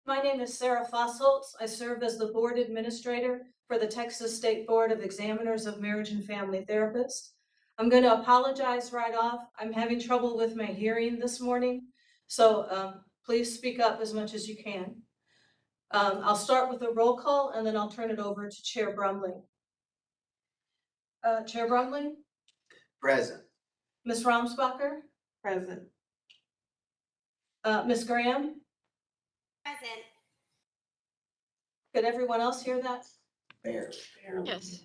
My name is Sarah Fossholtz. I serve as the board administrator for the Texas State Board of Examiners of Marriage and Family Therapists. I'm going to apologize right off. I'm having trouble with my hearing this morning, so please speak up as much as you can. I'll start with a roll call and then I'll turn it over to Chair Brumley. Chair Brumley? Present. Ms. Romsbacher? Present. Ms. Graham? Present. Could everyone else hear that? Barely. Yes.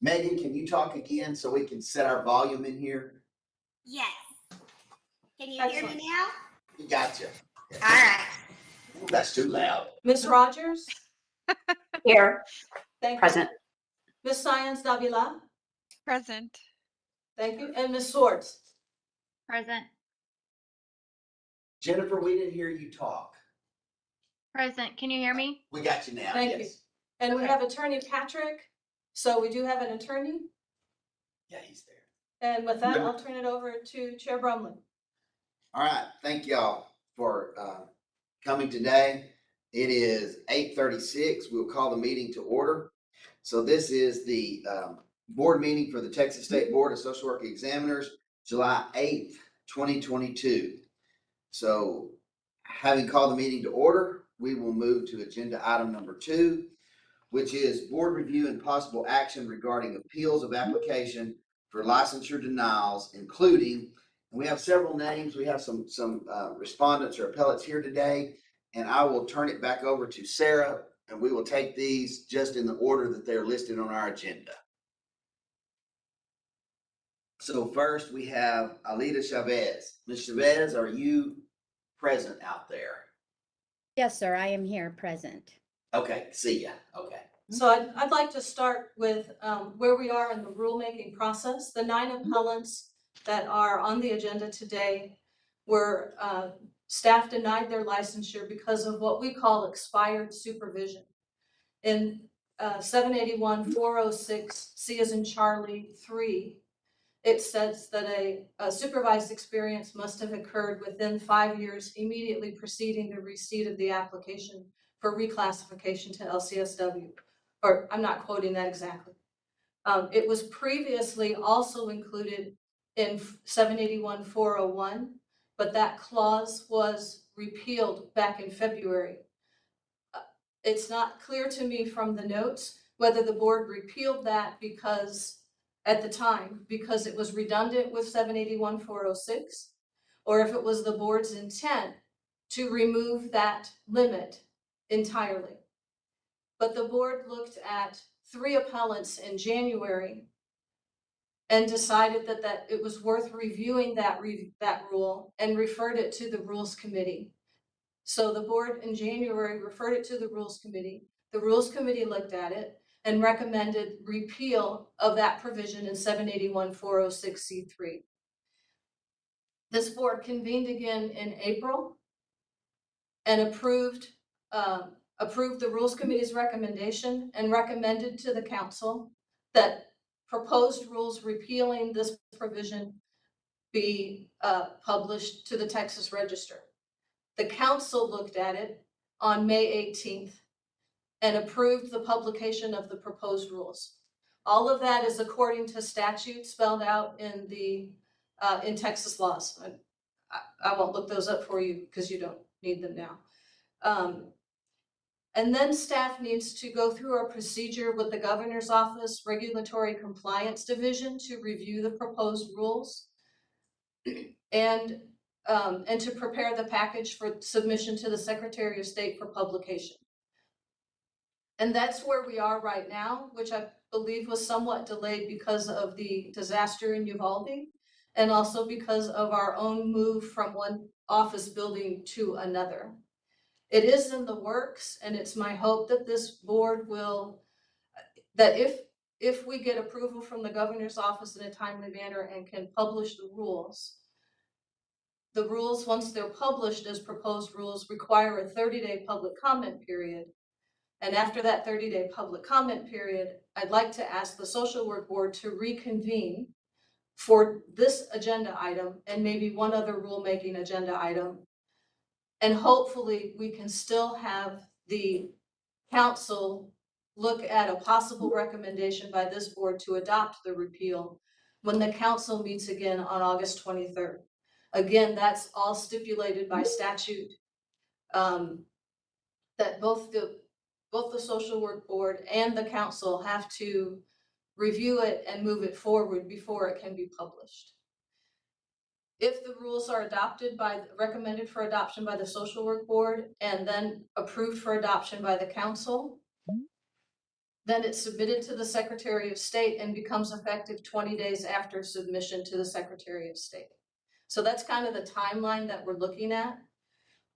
Megan, can you talk again so we can set our volume in here? Yes. Can you Excellent. hear me now? Gotcha. All right. Ooh, that's too loud. Ms. Rogers? Here. Thank you. Present. Ms. Science Davila? Present. Thank you. And Ms. Swartz? Present. Jennifer, we didn't hear you talk. Present. Can you hear me? We got you now. Thank you. Yes. And we have Attorney Patrick. So we do have an attorney. Yeah, he's there. And with that, I'll turn it over to Chair Brumley. All right. Thank y'all for coming today. It is 8:36. We'll call the meeting to order. So this is the board meeting for the Texas State Board of Social Work Examiners, July 8th, 2022. So having called the meeting to order, we will move to agenda item number 2, which is board review and possible action regarding appeals of application for licensure denials, including, and we have several names. We have some respondents or appellates here today, and I will turn it back over to Sarah, and we will take these just in the order that they're listed on our agenda. So first we have Alida Chavez. Ms. Chavez, are you present out there? Yes, sir, I am here present. Okay, see ya. Okay. So I'd like to start with where we are in the rulemaking process. The 9 appellants that are on the agenda today were staff denied their licensure because of what we call expired supervision. In 781-406 C as in Charlie 3, it says that a supervised experience must have occurred within 5 years immediately preceding the receipt of the application for reclassification to LCSW. Or I'm not quoting that exactly. It was previously also included in 781-401, but that clause was repealed back in February. It's not clear to me from the notes whether the board repealed that because at the time, because it was redundant with 781-406, or if it was the board's intent to remove that limit entirely. But the board looked at 3 appellants in January and decided that it was worth reviewing that rule and referred it to the Rules Committee. So the board in January referred it to the Rules Committee. The Rules Committee looked at it and recommended repeal of that provision in 781-406C3. This board convened again in April and approved the Rules Committee's recommendation and recommended to the council that proposed rules repealing this provision be published to the Texas Register. The council looked at it on May 18th and approved the publication of the proposed rules. All of that is according to statute spelled out in the in Texas laws. I won't look those up for you because you don't need them now. And then staff needs to go through a procedure with the Governor's Office Regulatory Compliance Division to review the proposed rules and to prepare the package for submission to the Secretary of State for publication. And that's where we are right now, which I believe was somewhat delayed because of the disaster in Uvalde and also because of our own move from one office building to another. It is in the works, and it's my hope that this board will, that if we get approval from the Governor's Office in a timely manner and can publish the rules, once they're published as proposed rules, require a 30-day public comment period. And after that 30-day public comment period, I'd like to ask the Social Work Board to reconvene for this agenda item and maybe one other rulemaking agenda item And hopefully we can still have the council look at a possible recommendation by this board to adopt the repeal when the council meets again on August 23rd. Again, that's all stipulated by statute, that both the social work board and the council have to review it and move it forward before it can be published. If the rules are recommended for adoption by the social work board and then approved for adoption by the council, then it's submitted to the Secretary of State and becomes effective 20 days after submission to the Secretary of State. So that's kind of the timeline that we're looking at.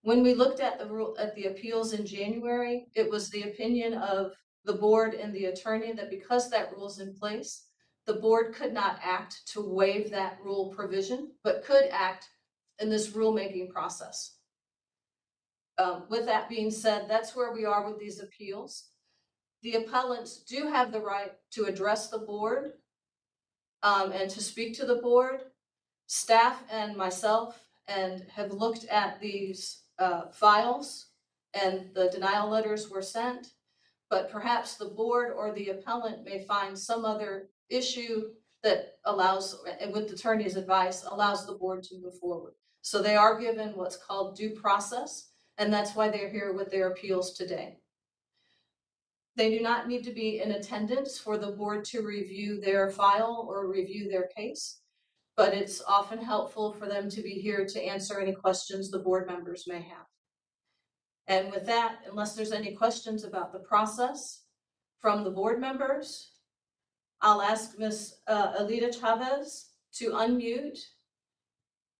When we looked at the appeals in January, it was the opinion of the board and the attorney that because that rule's in place, the board could not act to waive that rule provision, but could act in this rulemaking process. With that being said, that's where we are with these appeals. The appellants do have the right to address the board and to speak to the board. Staff and myself have looked at these files, and the denial letters were sent, but perhaps the board or the appellant may find some other issue that allows, with the attorney's advice, allows the board to move forward. So they are given what's called due process, and that's why they're here with their appeals today. They do not need to be in attendance for the board to review their file or review their case, but it's often helpful for them to be here to answer any questions the board members may have. And with that, unless there's any questions about the process from the board members, I'll ask Ms. Alida Chavez to unmute.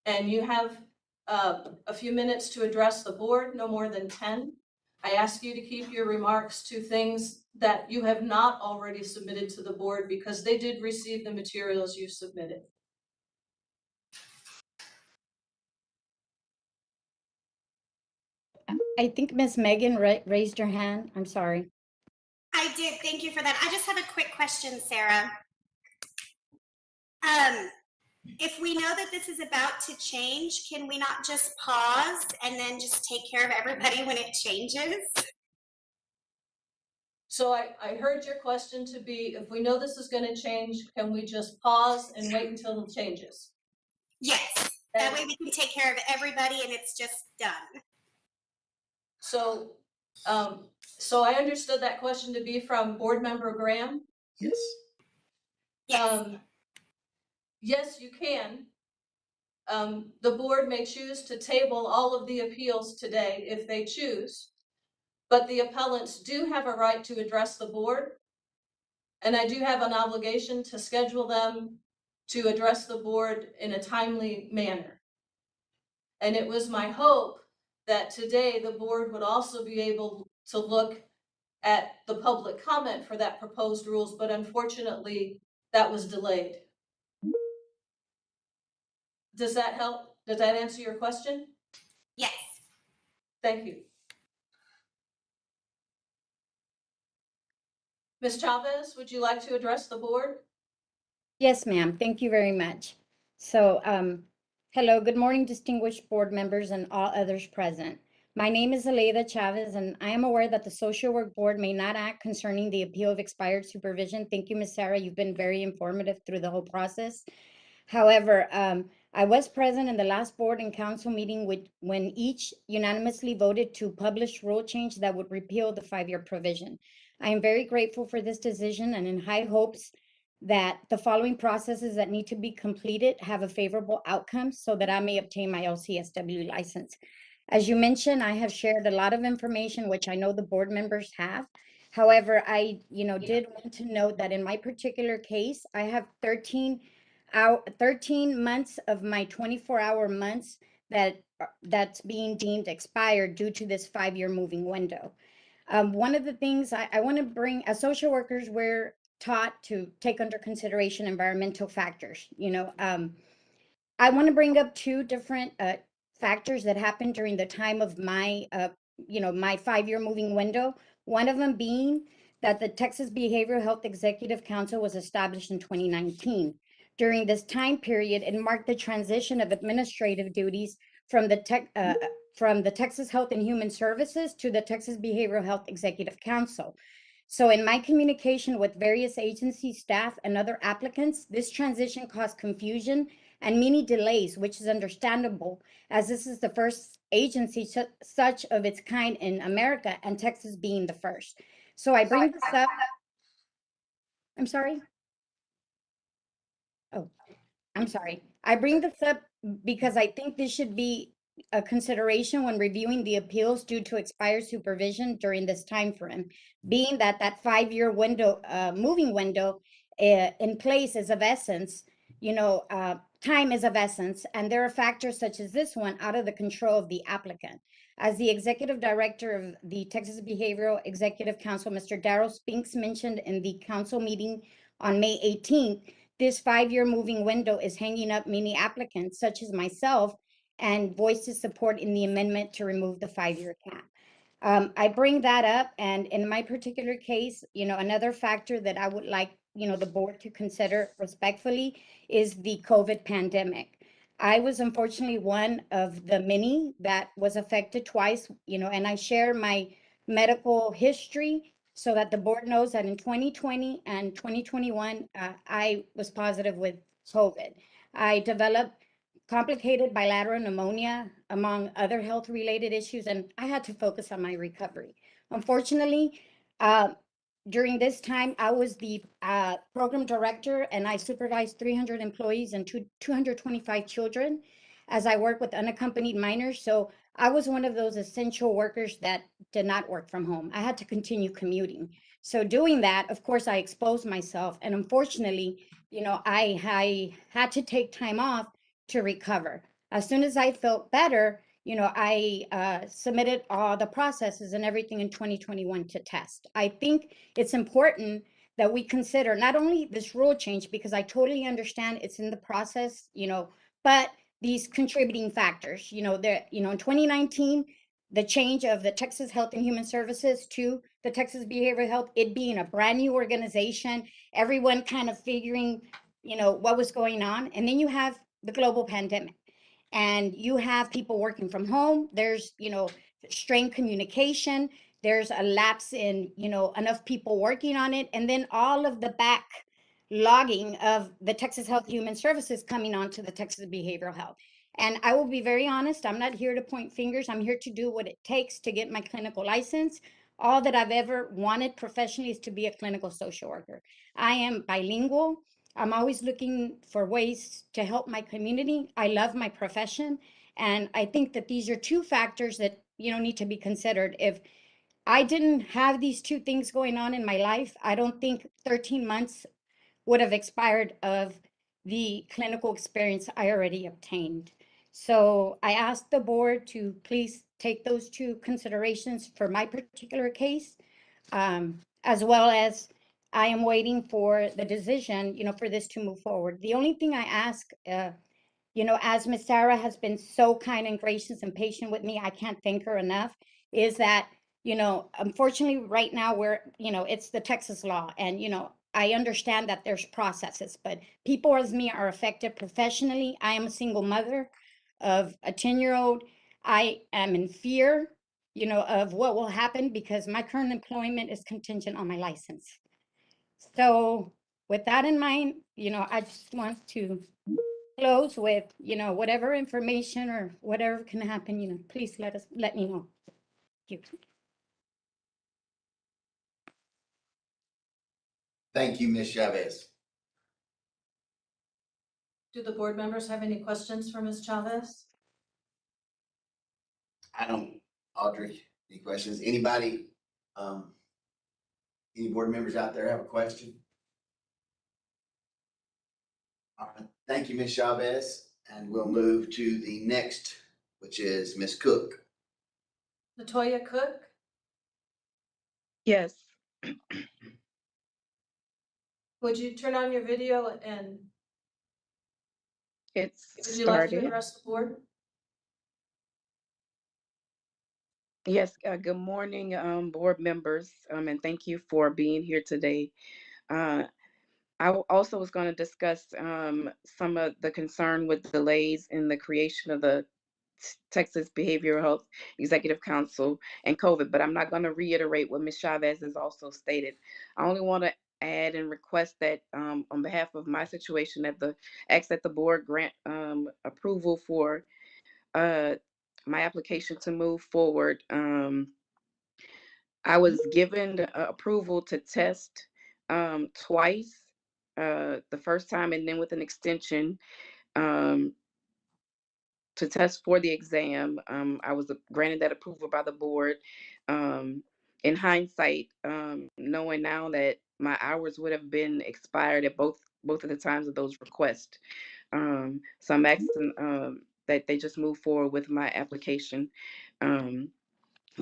And you have a few minutes to address the board, no more than 10. I ask you to keep your remarks to things that you have not already submitted to the board because they did receive the materials you submitted. I think Miss Megan raised her hand. I'm sorry. I did. Thank you for that. I just have a quick question, Sarah. If we know that this is about to change, can we not just pause and then just take care of everybody when it changes? So I heard your question to be, if we know this is going to change, can we just pause and wait until it changes? Yes. That way we can take care of everybody and it's just done. So, so I understood that question to be from Board Member Graham. Yes. Yes. Yes, you can. The board may choose to table all of the appeals today if they choose, but the appellants do have a right to address the board. And I do have an obligation to schedule them to address the board in a timely manner. And it was my hope that today the board would also be able to look at the public comment for that proposed rules, but unfortunately that was delayed. Does that help? Does that answer your question? Yes. Thank you. Ms. Chavez, would you like to address the board? Yes, ma'am. Thank you very much. So, hello, good morning, distinguished board members and all others present. My name is Aleida Chavez, and I am aware that the Social Work Board may not act concerning the appeal of expired supervision. Thank you, Ms. Sarah. You've been very informative through the whole process. However, I was present in the last board and council meeting when each unanimously voted to publish rule change that would repeal the 5-year provision. I am very grateful for this decision and in high hopes that the following processes that need to be completed have a favorable outcome so that I may obtain my LCSW license. As you mentioned, I have shared a lot of information, which I know the board members have. However, I did want to note that in my particular case, I have 13 months of my 24-hour months that's being deemed expired due to this 5-year moving window. One of the things I want to bring, as social workers, we're taught to take under consideration environmental factors. I want to bring up 2 different factors that happened during the time of my, my 5-year moving window. One of them being that the Texas Behavioral Health Executive Council was established in 2019. During this time period, it marked the transition of administrative duties from the from the Texas Health and Human Services to the Texas Behavioral Health Executive Council. So in my communication with various agency staff and other applicants, this transition caused confusion and many delays, which is understandable, as this is the first agency such of its kind in America, and Texas being the first. So I bring this up. I'm sorry. Oh, I'm sorry. I bring this up because I think this should be a consideration when reviewing the appeals due to expired supervision during this time frame, being that that 5-year window, moving window in place is of essence, time is of essence, and there are factors such as this one out of the control of the applicant. As the executive director of the Texas Behavioral Executive Council, Mr. Darrell Spinks mentioned in the council meeting on May 18th, this 5-year moving window is hanging up many applicants, such as myself, and voiced his support in the amendment to remove the 5-year cap. I bring that up, and in my particular case, another factor that I would like, the board to consider respectfully is the COVID pandemic. I was unfortunately one of the many that was affected twice, and I share my medical history so that the board knows that in 2020 and 2021, I was positive with COVID. I developed complicated bilateral pneumonia, among other health-related issues, and I had to focus on my recovery. Unfortunately, during this time, I was the program director, and I supervised 300 employees and 225 children as I work with unaccompanied minors. So I was one of those essential workers that did not work from home. I had to continue commuting. So doing that, of course, I exposed myself, and unfortunately, I had to take time off to recover. As soon as I felt better, I submitted all the processes and everything in 2021 to test. I think it's important that we consider not only this rule change, because I totally understand it's in the process, but these contributing factors, in 2019, the change of the Texas Health and Human Services to the Texas Behavioral Health, it being a brand new organization, everyone kind of figuring, what was going on. And then you have the global pandemic, and you have people working from home. There's, strained communication. There's a lapse in, enough people working on it. And then all of the back logging of the Texas Health Human Services coming on to the Texas Behavioral Health. And I will be very honest, I'm not here to point fingers. I'm here to do what it takes to get my clinical license. All that I've ever wanted professionally is to be a clinical social worker. I am bilingual. I'm always looking for ways to help my community. I love my profession. And I think that these are two factors that, need to be considered. If I didn't have these two things going on in my life, I don't think 13 months would have expired of the clinical experience I already obtained. So I asked the board to please take those two considerations for my particular case, as well as I am waiting for the decision, for this to move forward. The only thing I ask, as Miss Sarah has been so kind and gracious and patient with me, I can't thank her enough, is that, unfortunately right now it's the Texas law, and, I understand that there's processes, but people as me are affected professionally. I am a single mother of a 10-year-old. I am in fear, of what will happen because my current employment is contingent on my license. So with that in mind, I just want to close with, whatever information or whatever can happen, please let me know. Thank you. Thank you, Ms. Chavez. Do the board members have any questions for Ms. Chavez? I don't, Audrey, any questions? Anybody, any board members out there have a question? All right, thank you, Ms. Chavez, and we'll move to the next, which is Ms. Cook. Latoya Cook, Yes. would you turn on your video and It's would you like to started. address the board? Yes, good morning, board members, and thank you for being here today. Also was going to discuss some of the concern with delays in the creation of the Texas Behavioral Health Executive Council and COVID, but I'm not going to reiterate what Ms. Chavez has also stated. I only want to add and request that on behalf of my situation ask that the board grant approval for my application to move forward. I was given approval to test twice, the first time and then with an extension um, to test for the exam. I was granted that approval by the board. In hindsight, knowing now that my hours would have been expired at both of the times of those requests. So I'm asking that they just move forward with my application.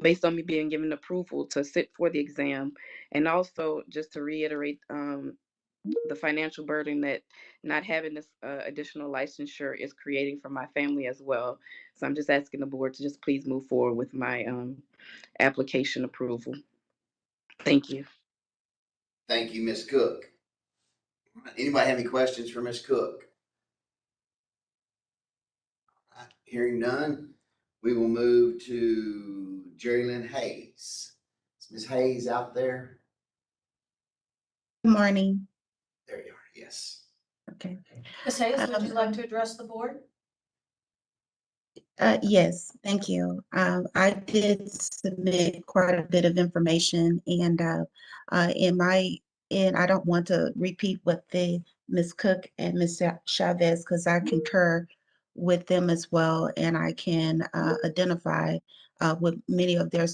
Based on me being given approval to sit for the exam, and also just to reiterate the financial burden that not having this additional licensure is creating for my family as well. So I'm just asking the board to just please move forward with my application approval. Thank you. Thank you, Ms. Cook. Anybody have any questions for Ms. Cook? Hearing none, we will move to Jerry Lynn Hayes. Is Ms. Hayes out there? Good morning. There you are, yes. Okay. Ms. Hayes, would you like to address the board? Yes, thank you. I did submit quite a bit of information, and I don't want to repeat what Ms. Cook and Ms. Chavez, because I concur with them as well, and I can identify with many of their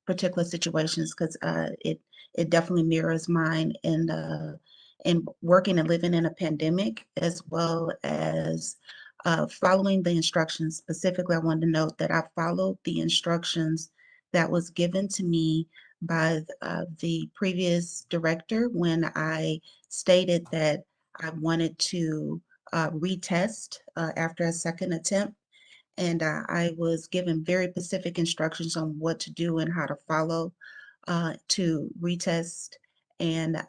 particular situations, because it definitely mirrors mine in working and living in a pandemic, as well as following the instructions. Specifically, I wanted to note that I followed the instructions that was given to me by the previous director when I stated that I wanted to retest after a second attempt. And I was given very specific instructions on what to do and how to follow to retest. And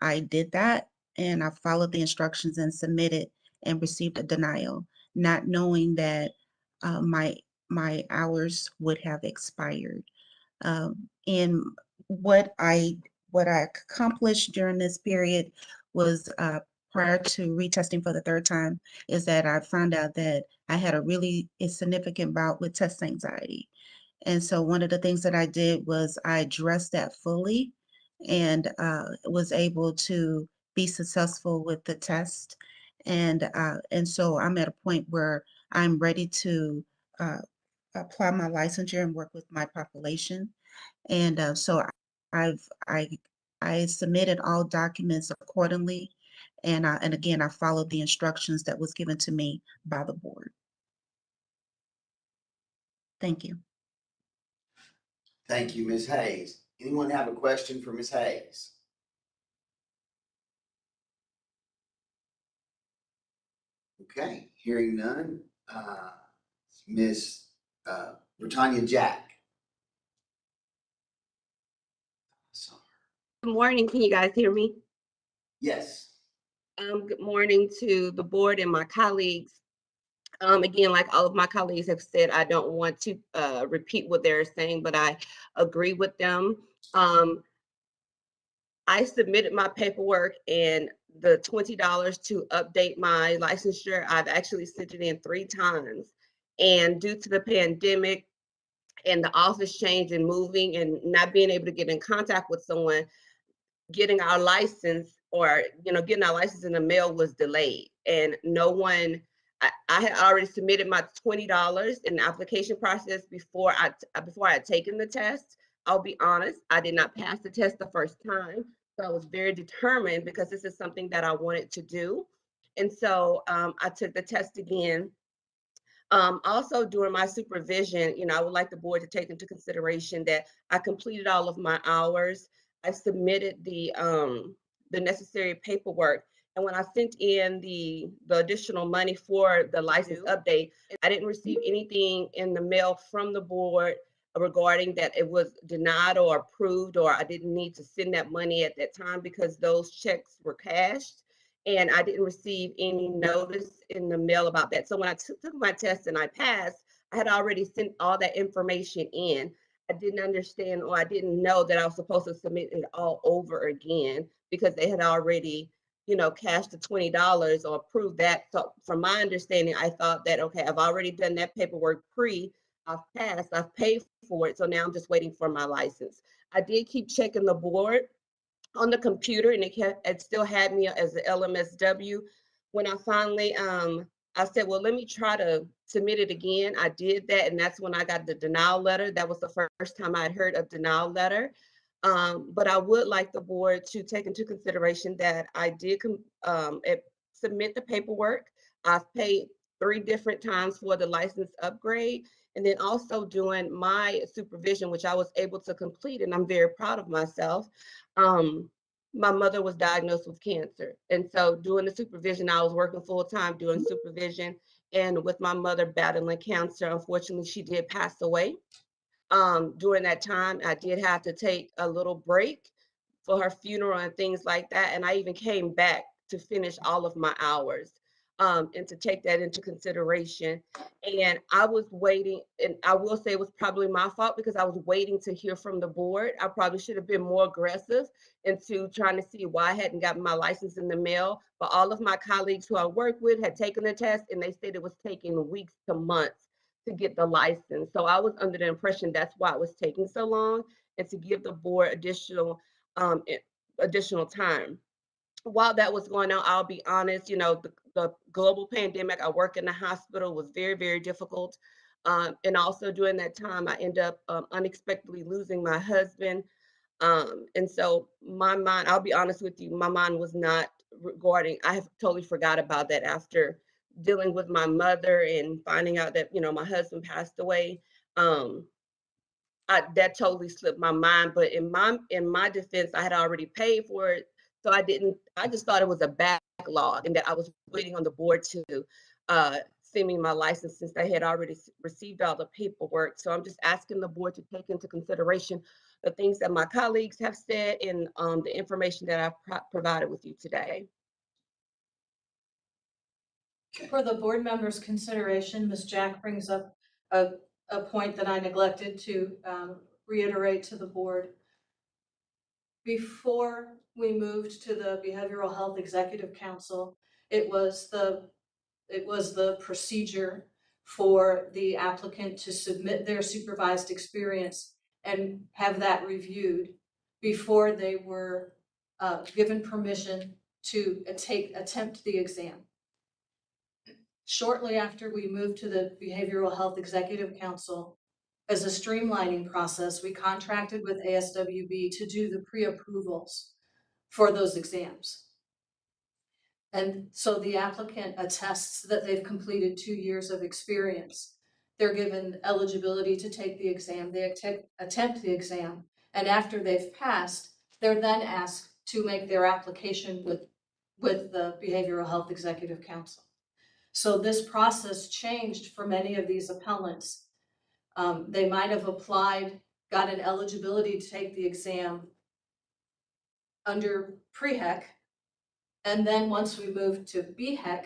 I did that, and I followed the instructions and submitted and received a denial, not knowing that my hours would have expired. And what I accomplished during this period was prior to retesting for the third time is that I found out that I had a significant bout with test anxiety. And so one of the things that I did was I addressed that fully and was able to be successful with the test. And so I'm at a point where I'm ready to apply my licensure and work with my population. And so I've I submitted all documents accordingly, and again I followed the instructions that was given to me by the board. Thank you. Thank you, Ms. Hayes. Anyone have a question for Ms. Hayes? Okay, hearing none. Ms. Britannia Jack. Good morning. Can you guys hear me? Yes. Good morning to the board and my colleagues. Again, like all of my colleagues have said, I don't want to repeat what they're saying, but I agree with them. I submitted my paperwork, and the $20 to update my licensure, I've actually sent it in 3 times. And due to the pandemic and the office change and moving and not being able to get in contact with someone, getting our license or getting our license in the mail was delayed, and no one. I had already submitted my $20 in the application process before I had taken the test. I'll be honest, I did not pass the test the first time, so I was very determined because this is something that I wanted to do, and so I took the test again. Also, during my supervision, I would like the board to take into consideration that I completed all of my hours. I submitted the necessary paperwork, and when I sent in the additional money for the license update, I didn't receive anything in the mail from the board regarding that it was denied or approved, or I didn't need to send that money at that time because those checks were cashed. And I didn't receive any notice in the mail about that. So when I took my test and I passed, I had already sent all that information in. I didn't understand, or I didn't know that I was supposed to submit it all over again because they had already, cashed the $20 or approved that. So from my understanding, I thought that, okay, I've already done that paperwork I've passed, I've paid for it. So now I'm just waiting for my license. I did keep checking the board on the computer, and it still had me as the LMSW. When I finally, I said, well, let me try to submit it again. I did that, and that's when I got the denial letter. That was the first time I had heard of denial letter. But I would like the board to take into consideration that I did submit the paperwork. I've paid 3 different times for the license upgrade, and then also doing my supervision, which I was able to complete, and I'm very proud of myself. My mother was diagnosed with cancer. And so doing the supervision, I was working full time doing supervision, and with my mother battling cancer, unfortunately, she did pass away. During that time, I did have to take a little break for her funeral and things like that. And I even came back to finish all of my hours, and to take that into consideration. And I was waiting, and I will say it was probably my fault because I was waiting to hear from the board. I probably should have been more aggressive into trying to see why I hadn't gotten my license in the mail. But all of my colleagues who I work with had taken the test, and they said it was taking weeks to months to get the license. So I was under the impression that's why it was taking so long, and to give the board additional time. While that was going on, I'll be honest, the global pandemic, I work in the hospital, was very, very difficult. And also during that time, I ended up unexpectedly losing my husband. And so my mind, I'll be honest with you, my mind was not regarding, I have totally forgot about that after dealing with my mother and finding out that, my husband passed away. That totally slipped my mind. But in my defense, I had already paid for it. So I just thought it was a backlog and that I was waiting on the board to send me my license since they had already received all the paperwork. So I'm just asking the board to take into consideration the things that my colleagues have said and the information that I've provided with you today. For the board members' consideration, Ms. Jack brings up a point that I neglected to reiterate to the board. Before we moved to the Behavioral Health Executive Council, it was the procedure for the applicant to submit their supervised experience and have that reviewed before they were given permission to attempt the exam. Shortly after we moved to the Behavioral Health Executive Council, as a streamlining process, we contracted with ASWB to do the pre-approvals for those exams. And so the applicant attests that they've completed 2 years of experience. They're given eligibility to take the exam, they attempt the exam, and after they've passed, they're then asked to make their application with the Behavioral Health Executive Council. So this process changed for many of these appellants. They might have applied, got an eligibility to take the exam under pre-HEC, and then once we moved to BHEC,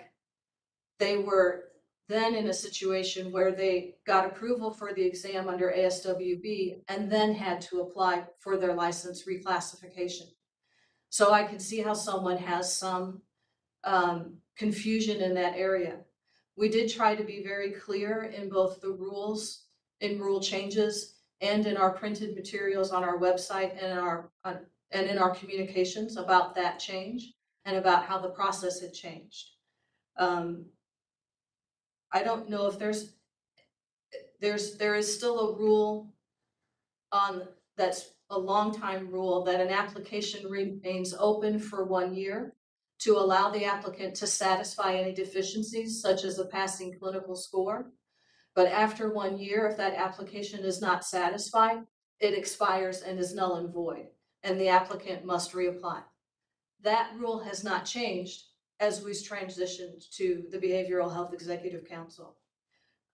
they were then in a situation where they got approval for the exam under ASWB and then had to apply for their license reclassification. So I can see how someone has some confusion in that area. We did try to be very clear in both the rules, in rule changes, and in our printed materials on our website and in our communications about that change and about how the process had changed. I don't know if there is still a rule that's a long time rule that an application remains open for 1 year to allow the applicant to satisfy any deficiencies such as a passing clinical score. But after 1 year, if that application is not satisfied, it expires and is null and void, and the applicant must reapply. That rule has not changed as we've transitioned to the Behavioral Health Executive Council.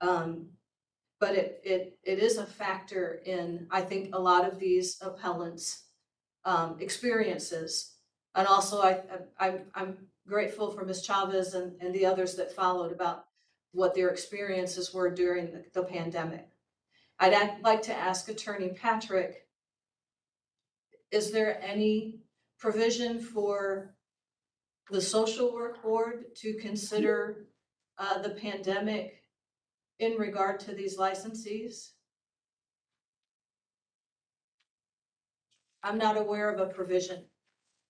But it is a factor in, I think, a lot of these appellants' experiences. And also I'm grateful for Ms. Chavez and the others that followed about what their experiences were during the pandemic. I'd like to ask Attorney Patrick, is there any provision for the social work board to consider the pandemic in regard to these licensees? I'm not aware of a provision.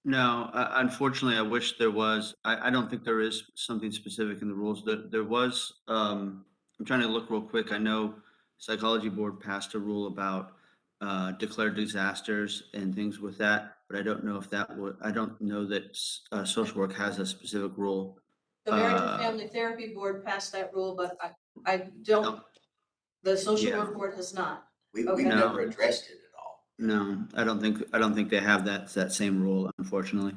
No, unfortunately, I wish there was. I don't think there is something specific in the rules. There was, I'm trying to look real quick. I know Psychology Board passed a rule about declared disasters and things with that, but I don't know if that would, I don't know that social work has a specific rule. The Marriage and Family Therapy Board passed that rule, but I don't, the social Yeah. work board has not. We've Okay. never addressed it at all. No, I don't think they have that same rule, unfortunately.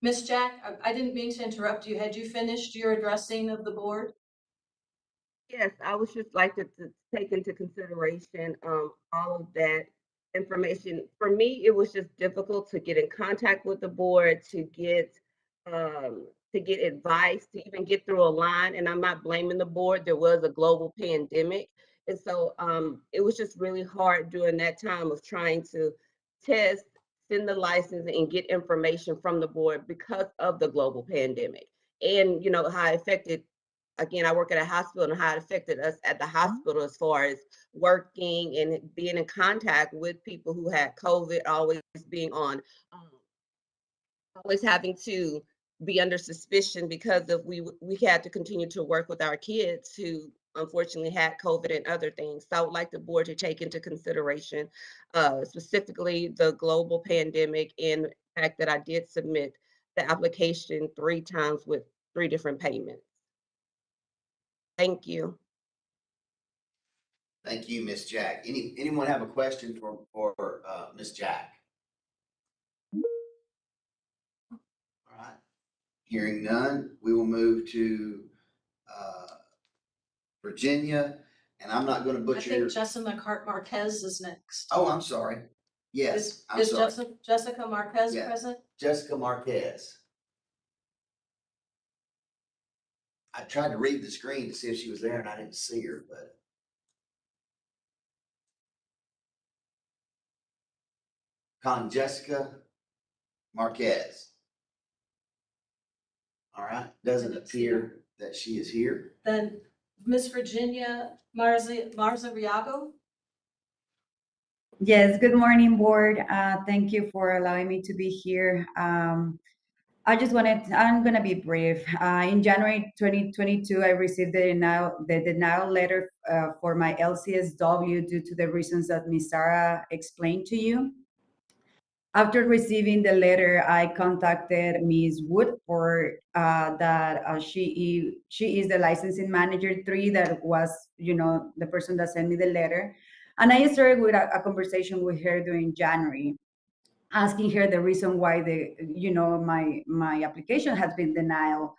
Ms. Jack, I didn't mean to interrupt you. Had you finished your addressing of the board? Yes, I would just like to take into consideration all of that information. For me, it was just difficult to get in contact with the board, to get advice, to even get through a line. And I'm not blaming the board. There was a global pandemic. And so it was just really hard during that time of trying to test, send the license, and get information from the board because of the global pandemic. And, you know, how it affected, again, I work at a hospital, and how it affected us at the hospital as far as working and being in contact with people who had COVID, always being on, always having to be under suspicion because of we had to continue to work with our kids who unfortunately had COVID and other things. So I would like the board to take into consideration specifically the global pandemic and the fact that I did submit the application 3 times with 3 different payments. Thank you. Thank you, Ms. Jack. Anyone have a question for Ms. Jack? All right. Hearing none, we will move to Virginia, and I'm not going to I butcher think your. Jessica Marquez is next. Oh, I'm sorry. Yes, I'm sorry. Is Jessica Marquez Yeah. present? Jessica Marquez. I tried to read the screen to see if she was there, and I didn't see her, but. Calling Jessica Marquez. All right, doesn't appear that she is here. Then Miss Virginia Marzariago? Yes, good morning, board. Thank you for allowing me to be here. I'm going to be brief. In January 2022, I received the denial letter for my LCSW due to the reasons that Ms. Sarah explained to you. After receiving the letter, I contacted Ms. Woodford she is the licensing manager 3 that was, the person that sent me the letter. And I started with a conversation with her during January, asking her the reason why my application has been denied.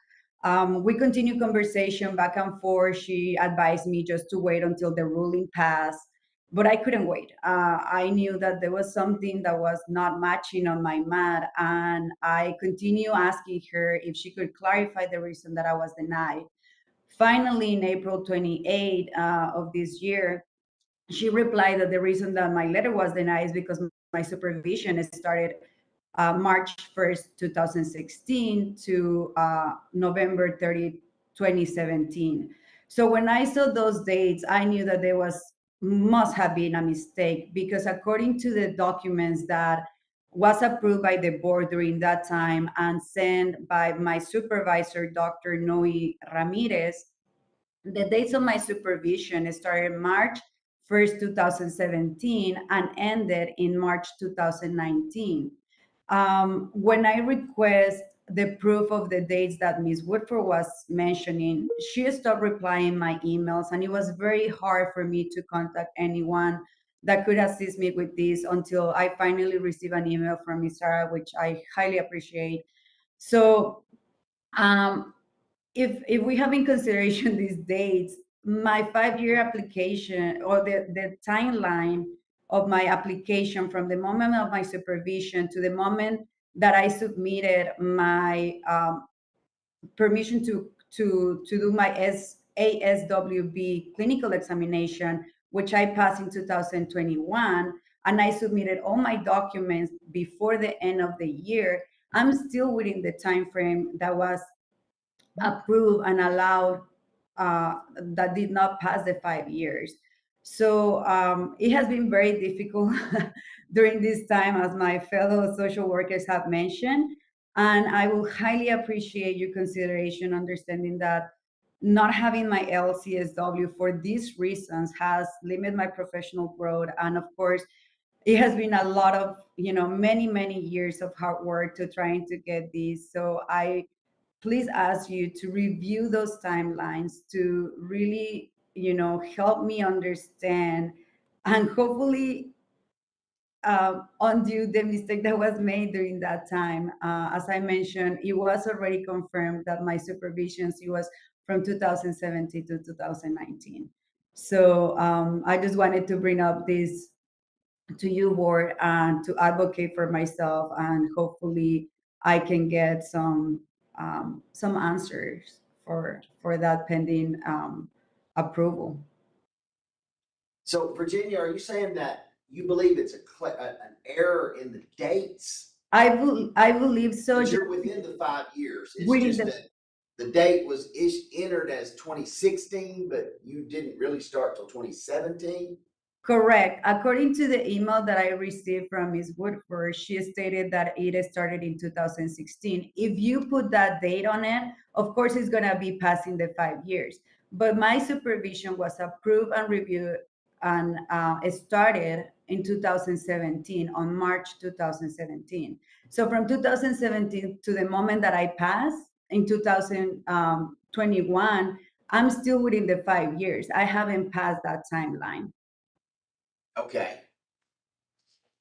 We continued conversation back and forth. She advised me just to wait until the ruling passed, but I couldn't wait. I knew that there was something that was not matching on my math, and I continued asking her if she could clarify the reason that I was denied. Finally, in April 28 of this year, she replied that the reason that my letter was denied is because my supervision started March 1st, 2016 to November 30, 2017. So when I saw those dates, I knew that there must have been a mistake, because according to the documents that was approved by the board during that time and sent by my supervisor, Dr. Noe Ramirez, the dates of my supervision started March 1st, 2017 and ended in March 2019. When I request the proof of the dates that Ms. Woodford was mentioning, she stopped replying my emails, and it was very hard for me to contact anyone that could assist me with this until I finally received an email from Ms. Sarah, which I highly appreciate. So if we have in consideration these dates, my 5-year application, or the timeline of my application from the moment of my supervision to the moment that I submitted my permission to do my ASWB clinical examination, which I passed in 2021, and I submitted all my documents before the end of the year, I'm still within the time frame that was approved and allowed, that did not pass the 5 years. So it has been very difficult during this time, as my fellow social workers have mentioned. And I will highly appreciate your consideration, understanding that not having my LCSW for these reasons has limited my professional growth. And of course, it has been a lot of, many years of hard work to trying to get these. So I please ask you to review those timelines to really, help me understand and hopefully undo the mistake that was made during that time. As I mentioned, it was already confirmed that my supervisions, it was from 2017 to 2019. So I just wanted to bring up this to you, board, and to advocate for myself, and hopefully I can get some answers for that pending approval. So Virginia, are you saying that you believe it's an error in the dates? I believe so. But you're within the 5 years. It's Within just the- that the date was entered as 2016, but you didn't really start till 2017? Correct. According to the email that I received from Ms. Woodford, she stated that it started in 2016. If you put that date on it, of course, it's going to be passing the 5 years. But my supervision was approved and reviewed, and it started in 2017, on March 2017. So from 2017 to the moment that I passed in 2021, I'm still within the 5 years. I haven't passed that timeline. Okay.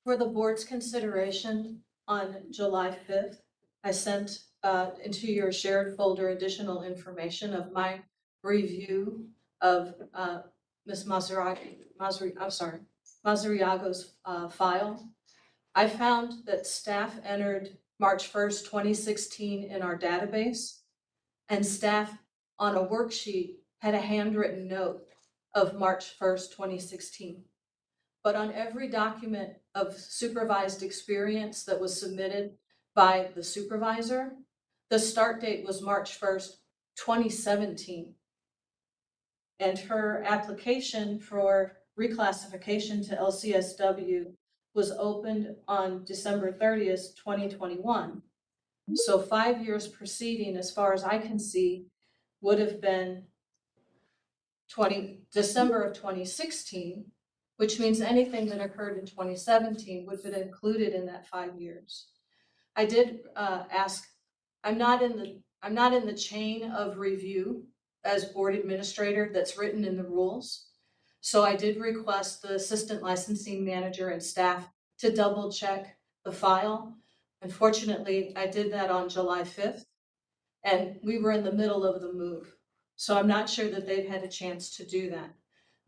For the board's consideration, on July 5th, I sent into your shared folder additional information of my review of Ms. Mazariago's file. I found that staff entered March 1st, 2016 in our database, and staff on a worksheet had a handwritten note of March 1st, 2016. But on every document of supervised experience that was submitted by the supervisor, the start date was March 1st, 2017. And her application for reclassification to LCSW was opened on December 30th, 2021. So 5 years preceding, as far as I can see, would have been December of 2016, which means anything that occurred in 2017 would have been included in that 5 years. I did ask, I'm not in the chain of review as board administrator that's written in the rules. So I did request the assistant licensing manager and staff to double check the file. Unfortunately, I did that on July 5th, and we were in the middle of the move. So I'm not sure that they've had a chance to do that.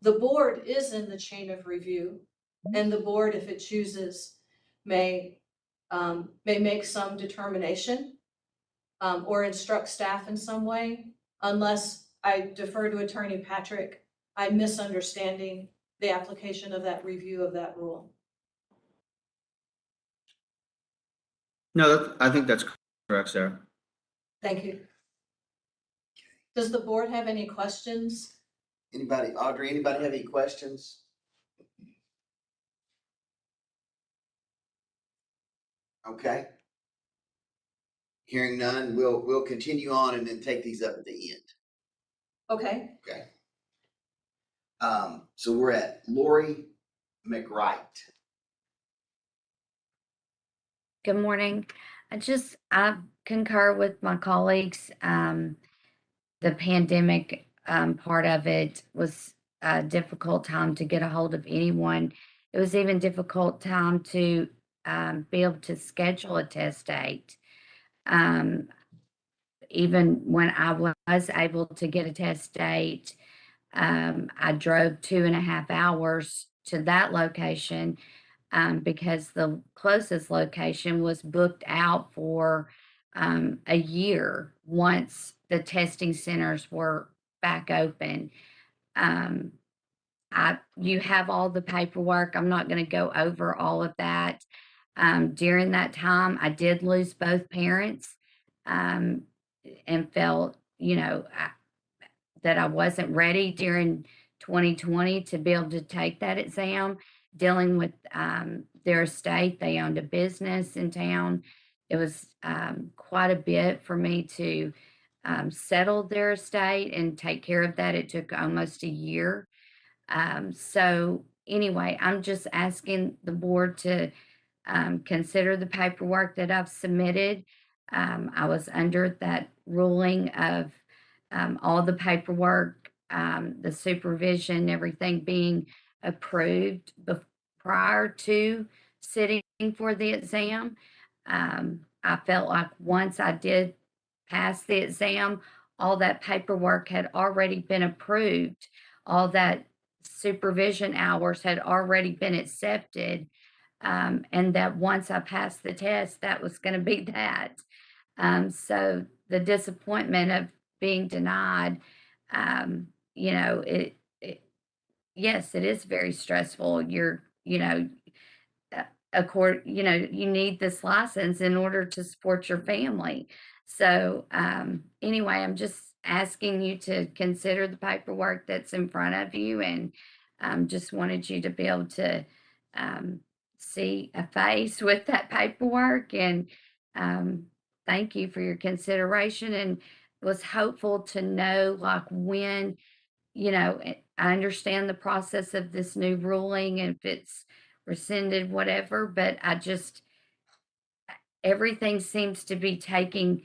The board is in the chain of review, and the board, if it chooses, may make some determination or instruct staff in some way, unless I defer to Attorney Patrick, I'm misunderstanding the application of that review of that rule. No, I think that's correct, Sarah. Thank you. Does the board have any questions? Anybody, Audrey, anybody have any questions? Okay. Hearing none, we'll continue on and then take these up at the end. Okay. Okay. So we're at Lori McWright. Good morning. I concur with my colleagues. The pandemic part of it was a difficult time to get a hold of anyone. It was even difficult time to be able to schedule a test date. Even when I was able to get a test date, I drove 2.5 hours to that location because the closest location was booked out for a year once the testing centers were back open. You have all the paperwork. I'm not going to go over all of that. During that time, I did lose both parents, and felt, that I wasn't ready during 2020 to be able to take that exam. Dealing with their estate, they owned a business in town. It was quite a bit for me to settle their estate and take care of that. It took almost a year. So anyway, I'm just asking the board to consider the paperwork that I've submitted. I was under that ruling of all the paperwork, the supervision, everything being approved prior to sitting for the exam. I felt like once I did pass the exam, all that paperwork had already been approved. All that supervision hours had already been accepted. And that once I passed the test, that was going to be that. So the disappointment of being denied, yes, it is very stressful. You need this license in order to support your family. So anyway, I'm just asking you to consider the paperwork that's in front of you, and just wanted you to be able to see a face with that paperwork, and thank you for your consideration, and was hopeful to know like when, I understand the process of this new ruling, and if it's rescinded, whatever, but everything seems to be taking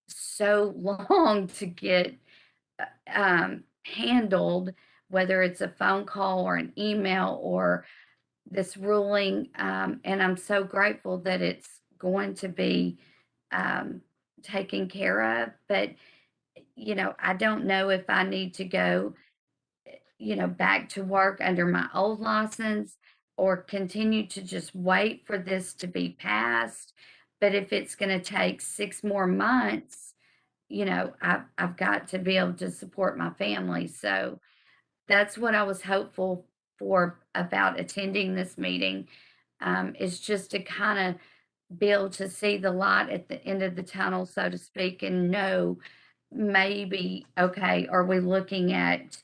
so long to get handled, whether it's a phone call or an email or this ruling. And I'm so grateful that it's going to be taken care of. But, I don't know if I need to go back to work under my old license or continue to just wait for this to be passed. But if it's going to take 6 more months, I've got to be able to support my family. So that's what I was hopeful for about attending this meeting, is just to kind of be able to see the light at the end of the tunnel, so to speak, and know maybe, okay, are we looking at,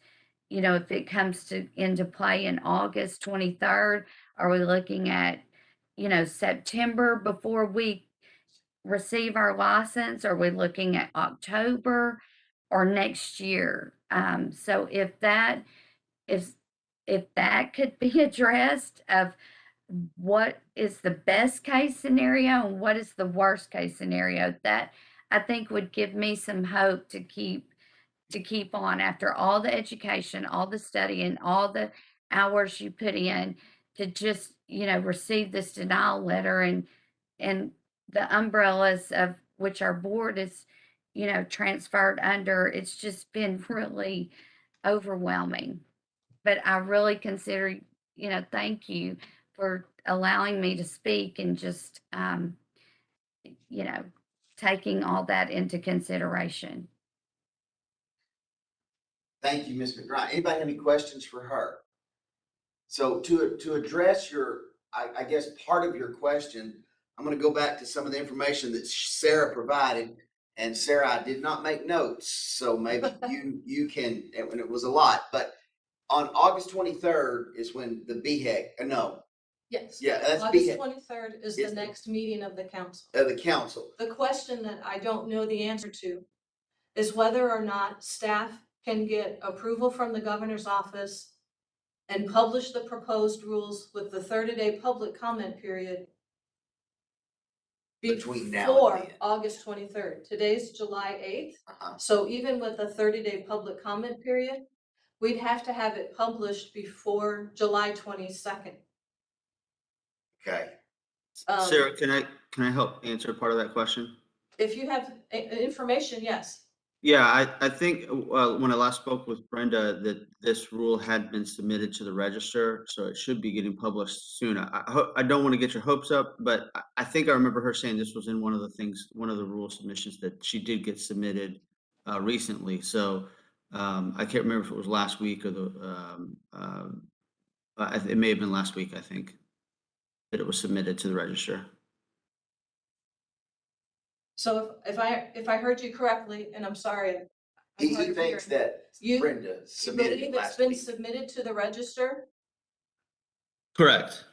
if it comes into play in August 23rd, are we looking at, September before we receive our license? Are we looking at October or next year? So if that could be addressed, of what is the best case scenario and what is the worst case scenario, that I think would give me some hope to keep on after all the education, all the study, and all the hours you put in to just, receive this denial letter, and the umbrellas of which our board is, transferred under. It's just been really overwhelming. But I really consider, thank you for allowing me to speak, and just, taking all that into consideration. Thank you, Ms. McBride. Anybody have any questions for her? So to address I guess part of your question, I'm going to go back to some of the information that Sarah provided. And Sarah, I did not make notes, so maybe you can, and it was a lot, but on August 23rd is when the BHEC, no. Yes. Yeah, that's August BHEC. 23rd is the next meeting of the council. The council. The question that I don't know the answer to is whether or not staff can get approval from the governor's office and publish the proposed rules with the 30-day public comment period Between now and before then. August 23rd. Today's July 8th. Uh-huh. So even with a 30-day public comment period, we'd have to have it published before July 22nd. Okay. Sarah, can I help answer part of that question? If you have information, yes. Yeah, I think, when I last spoke with Brenda, that this rule had been submitted to the register, so it should be getting published soon. I don't want to get your hopes up, but I think I remember her saying this was in one of the things, one of the rule submissions that she did get submitted, recently. So, I can't remember if it was last week or it may have been last week, I think, that it was submitted to the register. So if I heard you correctly, and I'm sorry, I'm He hard of thinks hearing. that You- Brenda You submitted believe it it's last been week. submitted to the register? Correct.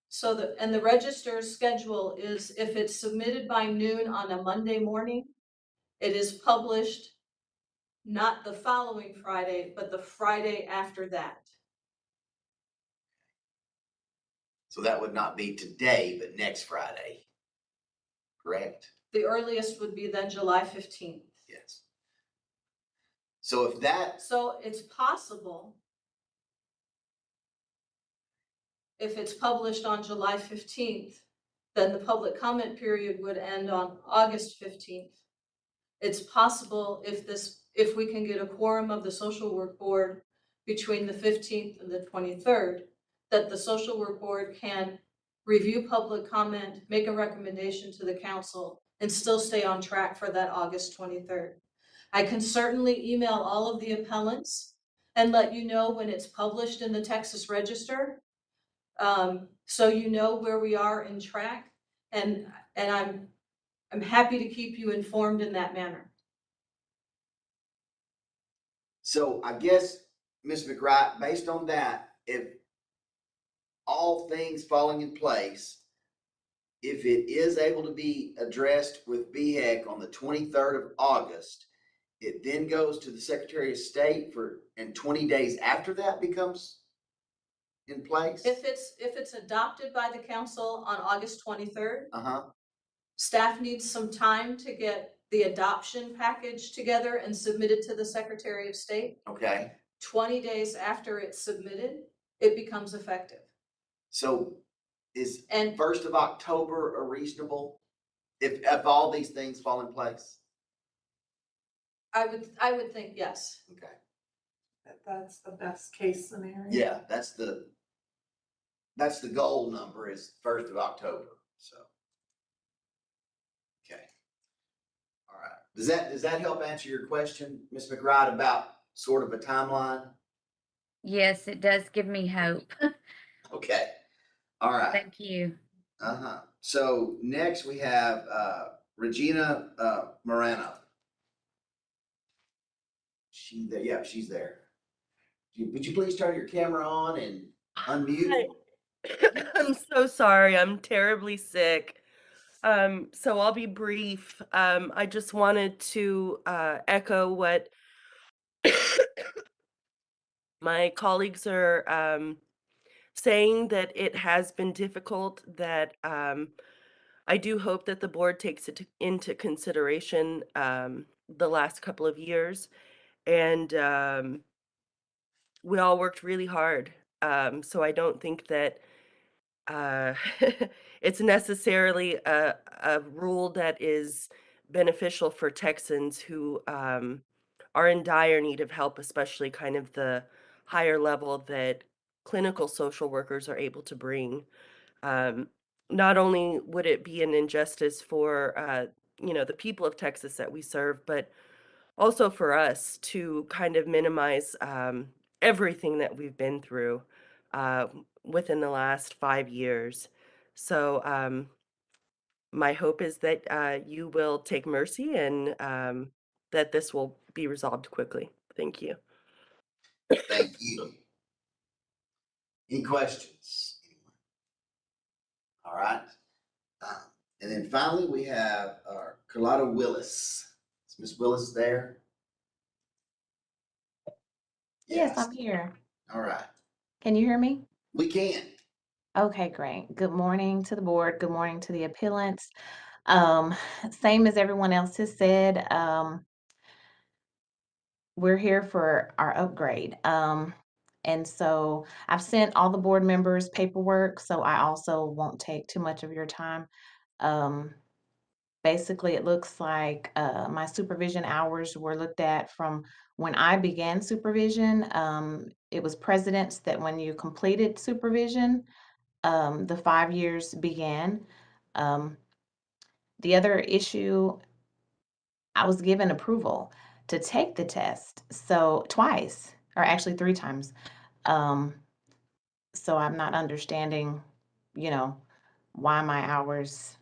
So the register schedule is if it's submitted by noon on a Monday morning, it is published not the following Friday, but the Friday after that. So that would not be today, but next Friday. Correct? The earliest would be then July 15th. Yes. So if that, So it's possible, if it's published on July 15th, then the public comment period would end on August 15th. It's possible if we can get a quorum of the social work board between the 15th and the 23rd, that the social work board can review public comment, make a recommendation to the council, and still stay on track for that August 23rd. I can certainly email all of the appellants and let you know when it's published in the Texas Register. So you know where we are in track, and I'm happy to keep you informed in that manner. so I guess, Ms. McWright, based on that, if all things falling in place, if it is able to be addressed with BHEC on the 23rd of August, it then goes to the Secretary of State and 20 days after that becomes in place? If it's adopted by the council on August 23rd, Uh-huh, staff needs some time to get the adoption package together and submitted to the Secretary of State. okay. 20 days after it's submitted, it becomes effective. So is And 1st of October a reasonable, if all these things fall in place? I would think yes. Okay. That's the best case scenario. Yeah, that's the goal number is 1st of October, so. Okay. All right. Does that help answer your question, Ms. McBride, about sort of a timeline? Yes, it does give me hope. Okay. All right. Thank you. Uh-huh. So next we have Regina Morano. She there, yeah, she's there. Would you please turn your camera on and unmute? I'm so sorry. I'm terribly sick. So I'll be brief. I just wanted to echo what my colleagues are saying, that it has been difficult, that I do hope that the board takes it into consideration the last couple of years. And we all worked really hard. So I don't think that uh, it's necessarily a rule that is beneficial for Texans who are in dire need of help, especially kind of the higher level that clinical social workers are able to bring. Um, Not only would it be an injustice for the people of Texas that we serve, but also for us to kind of minimize everything that we've been through within the last 5 years. So my hope is that you will take mercy and that this will be resolved quickly. Thank you. Thank you. Any questions? All right. And then finally, we have Carlotta Willis. Is Ms. Willis there? Yes, I'm here. All right. Can you hear me? We can. Okay, great. Good morning to the board. Good morning to the appellants. Same as everyone else has said, we're here for our upgrade. And so I've sent all the board members paperwork, so I also won't take too much of your time. Um, Basically, it looks like my supervision hours were looked at from when I began supervision. It was precedents that when you completed supervision, the 5 years began. Um, the other issue, I was given approval to take the test, so twice, or actually 3 times. Um, so I'm not understanding, you know, why my hours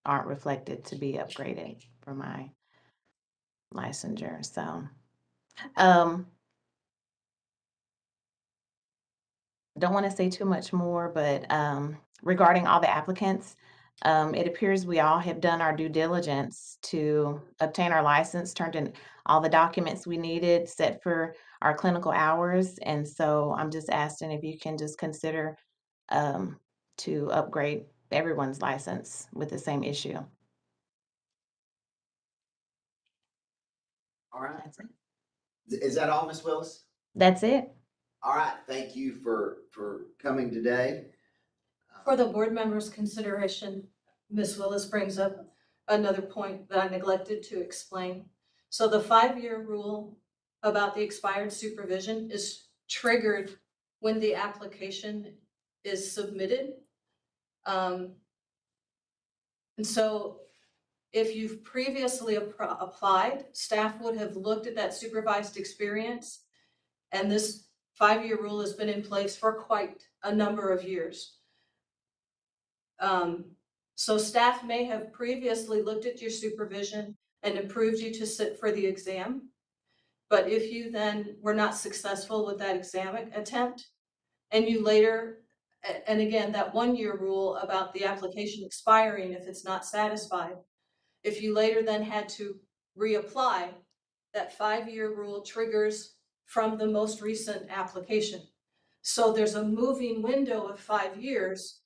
aren't reflected to be upgraded for my licensure. So, um, don't want to say too much more, but regarding all the applicants, it appears we all have done our due diligence to obtain our license, turned in all the documents we needed, set for our clinical hours. And so I'm just asking if you can just consider to upgrade everyone's license with the same issue. All right. That's it. Is that all, Ms. Willis? That's it. All right, thank you for coming today. For the board members' consideration, Ms. Willis brings up another point that I neglected to explain. So the 5-year rule about the expired supervision is triggered when the application is submitted. And so if you've previously applied, staff would have looked at that supervised experience, and this 5-year rule has been in place for quite a number of years. So staff may have previously looked at your supervision and approved you to sit for the exam. But if you then were not successful with that exam attempt, and you later, and again, that 1-year rule about the application expiring if it's not satisfied, if you later then had to reapply, that 5-year rule triggers from the most recent application. So there's a moving window of 5 years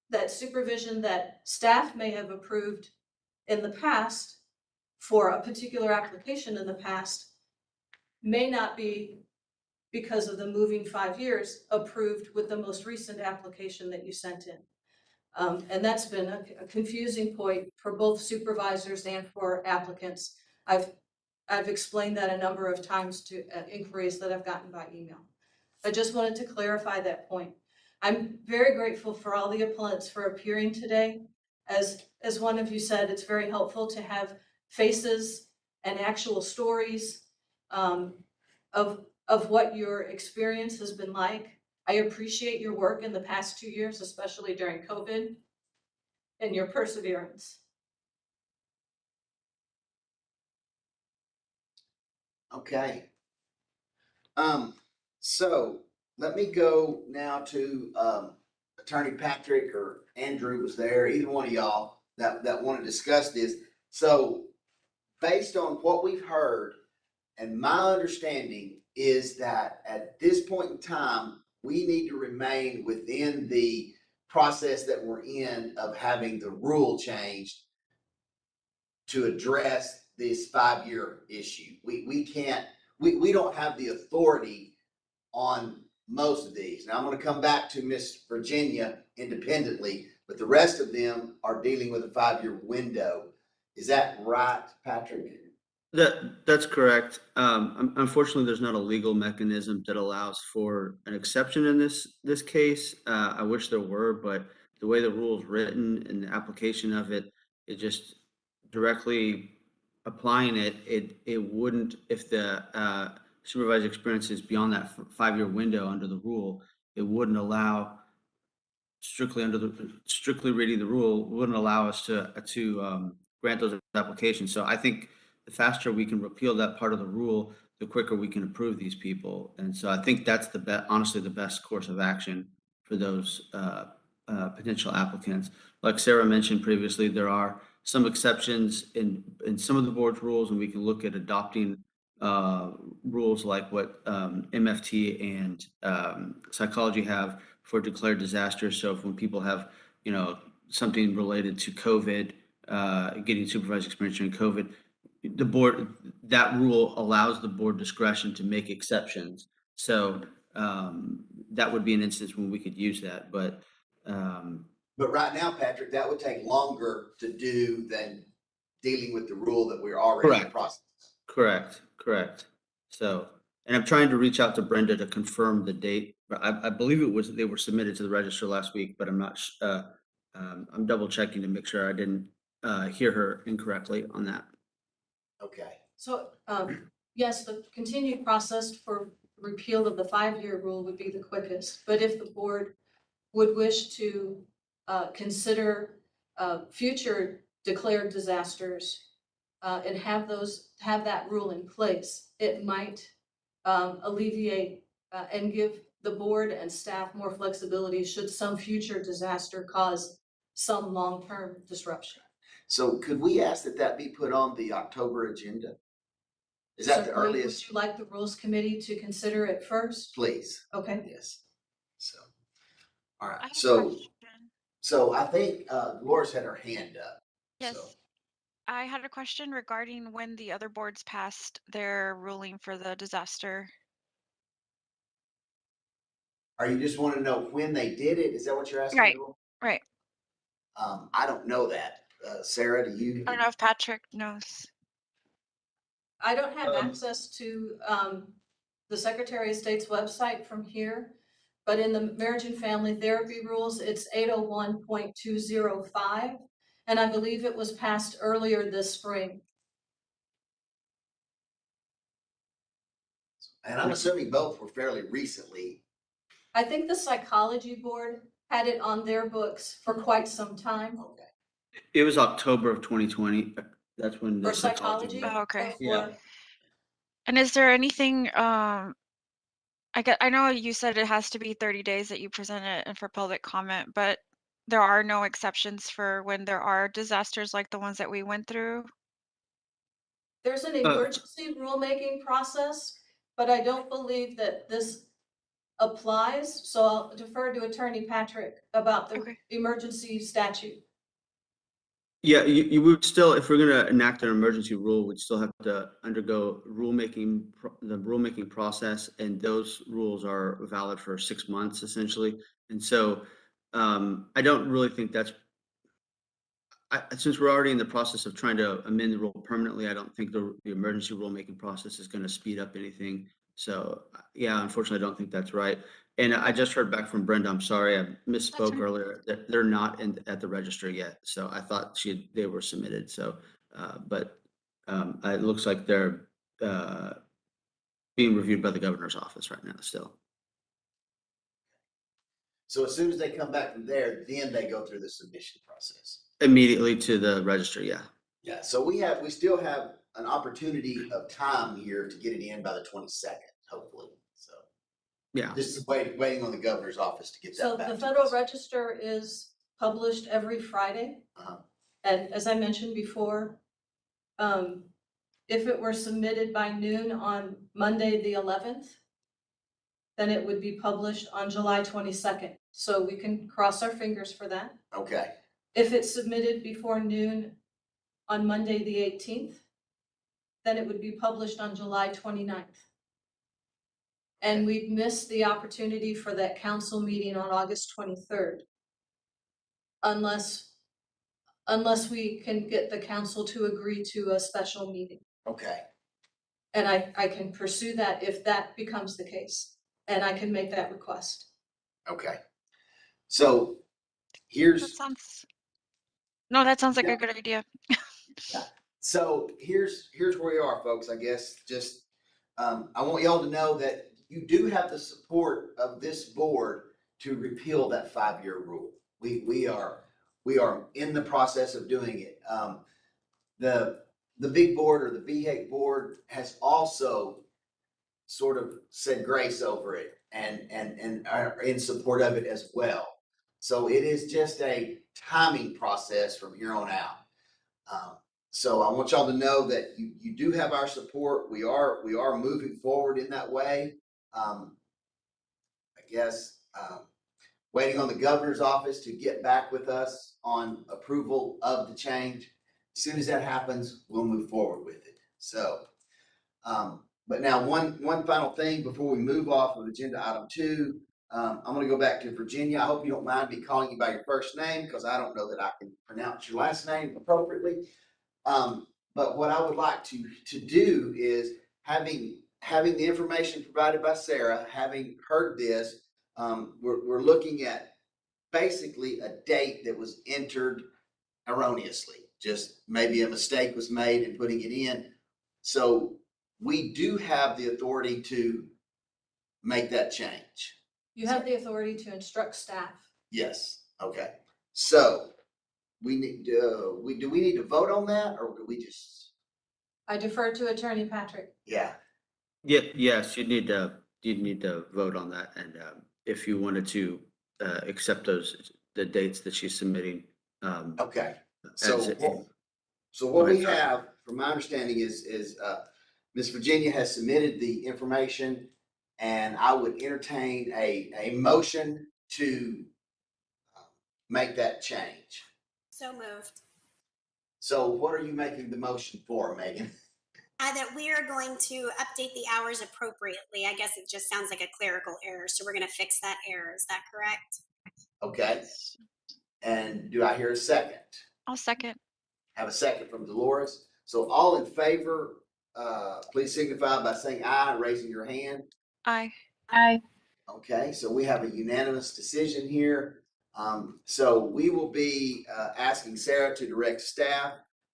that supervision that staff may have approved in the past for a particular application in the past may not be, because of the moving 5 years, approved with the most recent application that you sent in. And that's been a confusing point for both supervisors and for applicants. I've explained that a number of times to inquiries that I've gotten by email. I just wanted to clarify that point. I'm very grateful for all the appellants for appearing today. As one of you said, it's very helpful to have faces and actual stories of what your experience has been like. I appreciate your work in the past 2 years, especially during COVID, and your perseverance. Okay. So let me go now to Attorney Patrick or Andrew was there, either one of y'all that want to discuss this. So based on what we've heard, and my understanding is that at this point in time, we need to remain within the process that we're in of having the rule changed to address this 5-year issue. We don't have the authority on most of these. Now I'm going to come back to Miss Virginia independently, but the rest of them are dealing with a 5-year window. Is that right, Patrick? That's correct. Unfortunately, there's not a legal mechanism that allows for an exception in this case. I wish there were, but the way the rule is written and the application of it, it just directly applying it wouldn't, if the supervised experience is beyond that 5-year window under the rule, it wouldn't allow, strictly reading the rule, wouldn't allow us to grant those applications. So I think the faster we can repeal that part of the rule, the quicker we can approve these people. And so I think that's honestly the best course of action for those potential applicants. Like Sarah mentioned previously, there are some exceptions in some of the board's rules, and we can look at adopting rules like what MFT and psychology have for declared disasters. So if when people have, something related to COVID, getting supervised experience during COVID, that rule allows the board discretion to make exceptions. So that would be an instance when we could use that. But But right now, Patrick, that would take longer to do than dealing with the rule that we're already in the Correct. process. Correct. So, and I'm trying to reach out to Brenda to confirm the date. But I believe they were submitted to the register last week, but I'm not, I'm double checking to make sure I didn't hear her incorrectly on that. Okay. So, yes, the continued process for repeal of the 5-year rule would be the quickest, but if the board would wish to consider future declared disasters and have that rule in place, it might alleviate and give the board and staff more flexibility should some future disaster cause some long-term disruption. So could we ask that be put on the October agenda? Is that the Certainly, earliest? would you like the Rules Committee to consider it first? Please. Okay. Yes. So, all I right. have a So, question. I think Laura's had her hand up. Yes. So, I had a question regarding when the other boards passed their ruling for the disaster. are you just want to know when they did it? Is that what you're asking? Right. Laura? Right. I don't know that. Sarah, do you? I don't know if Patrick knows. I don't have access to the Secretary of State's website from here, but in the Marriage and Family Therapy Rules, it's 801.205, and I believe it was passed earlier this spring. And I'm assuming both were fairly recently. I think the Psychology Board had it on their books for quite some time. Okay. It was October of 2020. That's when the For psychology? Oh, okay. Or Yeah. for, And is there anything, I know you said it has to be 30 days that you present it and for public comment, but there are no exceptions for when there are disasters like the ones that we went through? there's an emergency rulemaking process, but I don't believe that this applies, so I'll defer to Attorney Patrick about the Okay. emergency statute. Yeah, you would still, if we're gonna enact an emergency rule, we'd still have to undergo the rulemaking process, and those rules are valid for 6 months essentially. And so, I don't really think since we're already in the process of trying to amend the rule permanently, I don't think the emergency rulemaking process is gonna speed up anything. So, yeah, unfortunately, I don't think that's right. And I just heard back from Brenda, I'm sorry, I misspoke fine. earlier, that they're not at the register yet. So I thought they were submitted, so, but, it looks like they're, being reviewed by the governor's office right now still. So as soon as they come back from there, then they go through the submission process. Immediately to the register, yeah. Yeah. So we still have an opportunity of time here to get it in by the 22nd, hopefully. So Yeah. just waiting on the governor's office to get So that back. the to Federal us. Register is published every Friday. Uh-huh. And as I mentioned before, if it were submitted by noon on Monday, the 11th, then it would be published on July 22nd. So we can cross our fingers for that. Okay. If it's submitted before noon on Monday, the 18th, then it would be published on July 29th. And we'd miss the opportunity for that council meeting on August 23rd. Unless we can get the council to agree to a special meeting. Okay. And I can pursue that if that becomes the case, and I can make that request. Okay. So here's. That sounds like Yeah. a good idea. Yeah. So here's where we are, folks. I guess just I want y'all to know that you do have the support of this board to repeal that 5-year rule. We are in the process of doing it. The big board, or the VHAC board, has also sort of said grace over it and are in support of it as well. So it is just a timing process from here on out. So I want y'all to know that you do have our support. We are moving forward in that way. I guess waiting on the governor's office to get back with us on approval of the change. As soon as that happens, we'll move forward with it. So, but now one final thing before we move off of agenda item 2, I'm gonna go back to Virginia. I hope you don't mind me calling you by your first name, because I don't know that I can pronounce your last name appropriately. But what I would like to do is having the information provided by Sarah, having heard this, we're looking at basically a date that was entered erroneously. Just maybe a mistake was made in putting it in. So we do have the authority to make that change. You have the authority to instruct staff. Yes, okay. So we need, do we need to vote on that, or do we just, I defer to Attorney Patrick. yeah, Yes, you'd need to vote on that, and if you wanted to accept the dates that she's submitting. okay. as So, a- so what Go we ahead, sorry. have, from my understanding, is Ms. Virginia has submitted the information, and I would entertain a motion to make that change. So moved. So what are you making the motion for, Megan? That we are going to update the hours appropriately. I guess it just sounds like a clerical error, so we're going to fix that error. Is that correct? Okay. And do I hear a second? I'll second. Have a second from Dolores. So all in favor, please signify by saying aye and raising your hand. Aye. Aye. Okay, so we have a unanimous decision here. So we will be asking Sarah to direct staff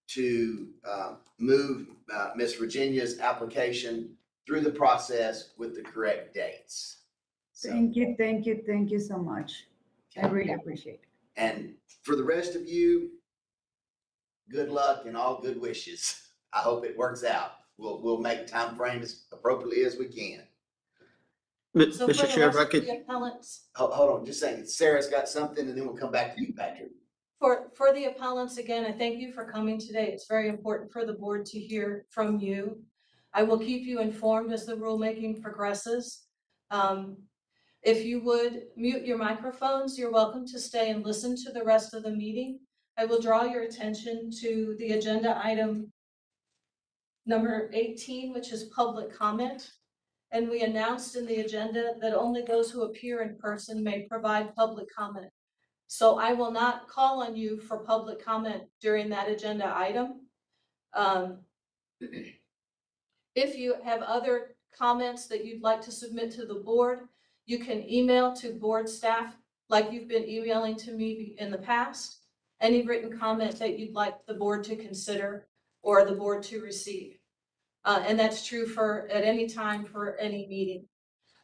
to move Miss Virginia's application through the process with the correct dates. So, Thank you so much. I really appreciate it. and for the rest of you, good luck and all good wishes. I hope it works out. We'll make time frame as appropriately as we can. So for Mr. the Chair, if rest I of could, the appellants, Hold on, just saying, Sarah's got something, and then we'll come back to you, Patrick. for the appellants, again, I thank you for coming today. It's very important for the board to hear from you. I will keep you informed as the rulemaking progresses. If you would mute your microphones, you're welcome to stay and listen to the rest of the meeting. I will draw your attention to the agenda item number 18, which is public comment. And we announced in the agenda that only those who appear in person may provide public comment. So I will not call on you for public comment during that agenda item. If you have other comments that you'd like to submit to the board, you can email to board staff like you've been emailing to me in the past. Any written comment that you'd like the board to consider or the board to receive. And that's true for at any time for any meeting.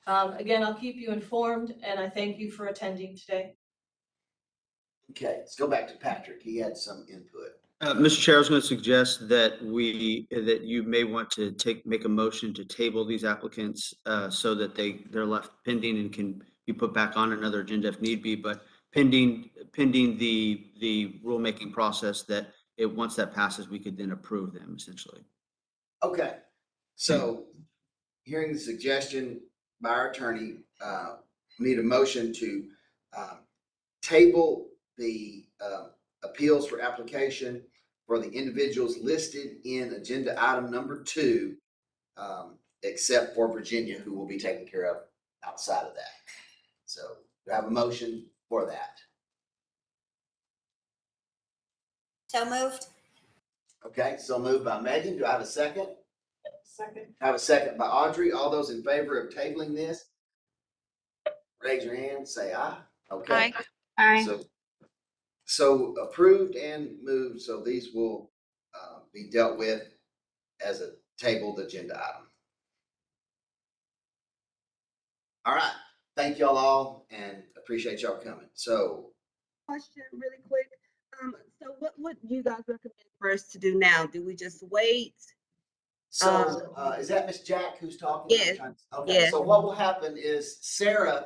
Again, I'll keep you informed, and I thank you for attending today. Okay, let's go back to Patrick. He had some input. Mr. Chair, I was going to suggest that you may want to make a motion to table these applicants so that they're left pending and can be put back on another agenda if need be, but pending the rulemaking process that once that passes, we could then approve them essentially. Okay, so hearing the suggestion by our attorney, we need a motion to table the appeals for application for the individuals listed in agenda item number 2, except for Virginia, who will be taken care of outside of that. So do I have a motion for that? So moved. Okay, so moved by Megan. Do I have a second? Second. I have a second by Audrey. All those in favor of tabling this, raise your hand, say aye. Okay. Aye. So approved and moved, so these will be dealt with as a tabled agenda item. All right, thank y'all all and appreciate y'all coming. So Question really quick. So what would you guys recommend for us to do now? Do we just wait? is that Miss Jack who's talking? Yes, Okay, yes. so what will happen is Sarah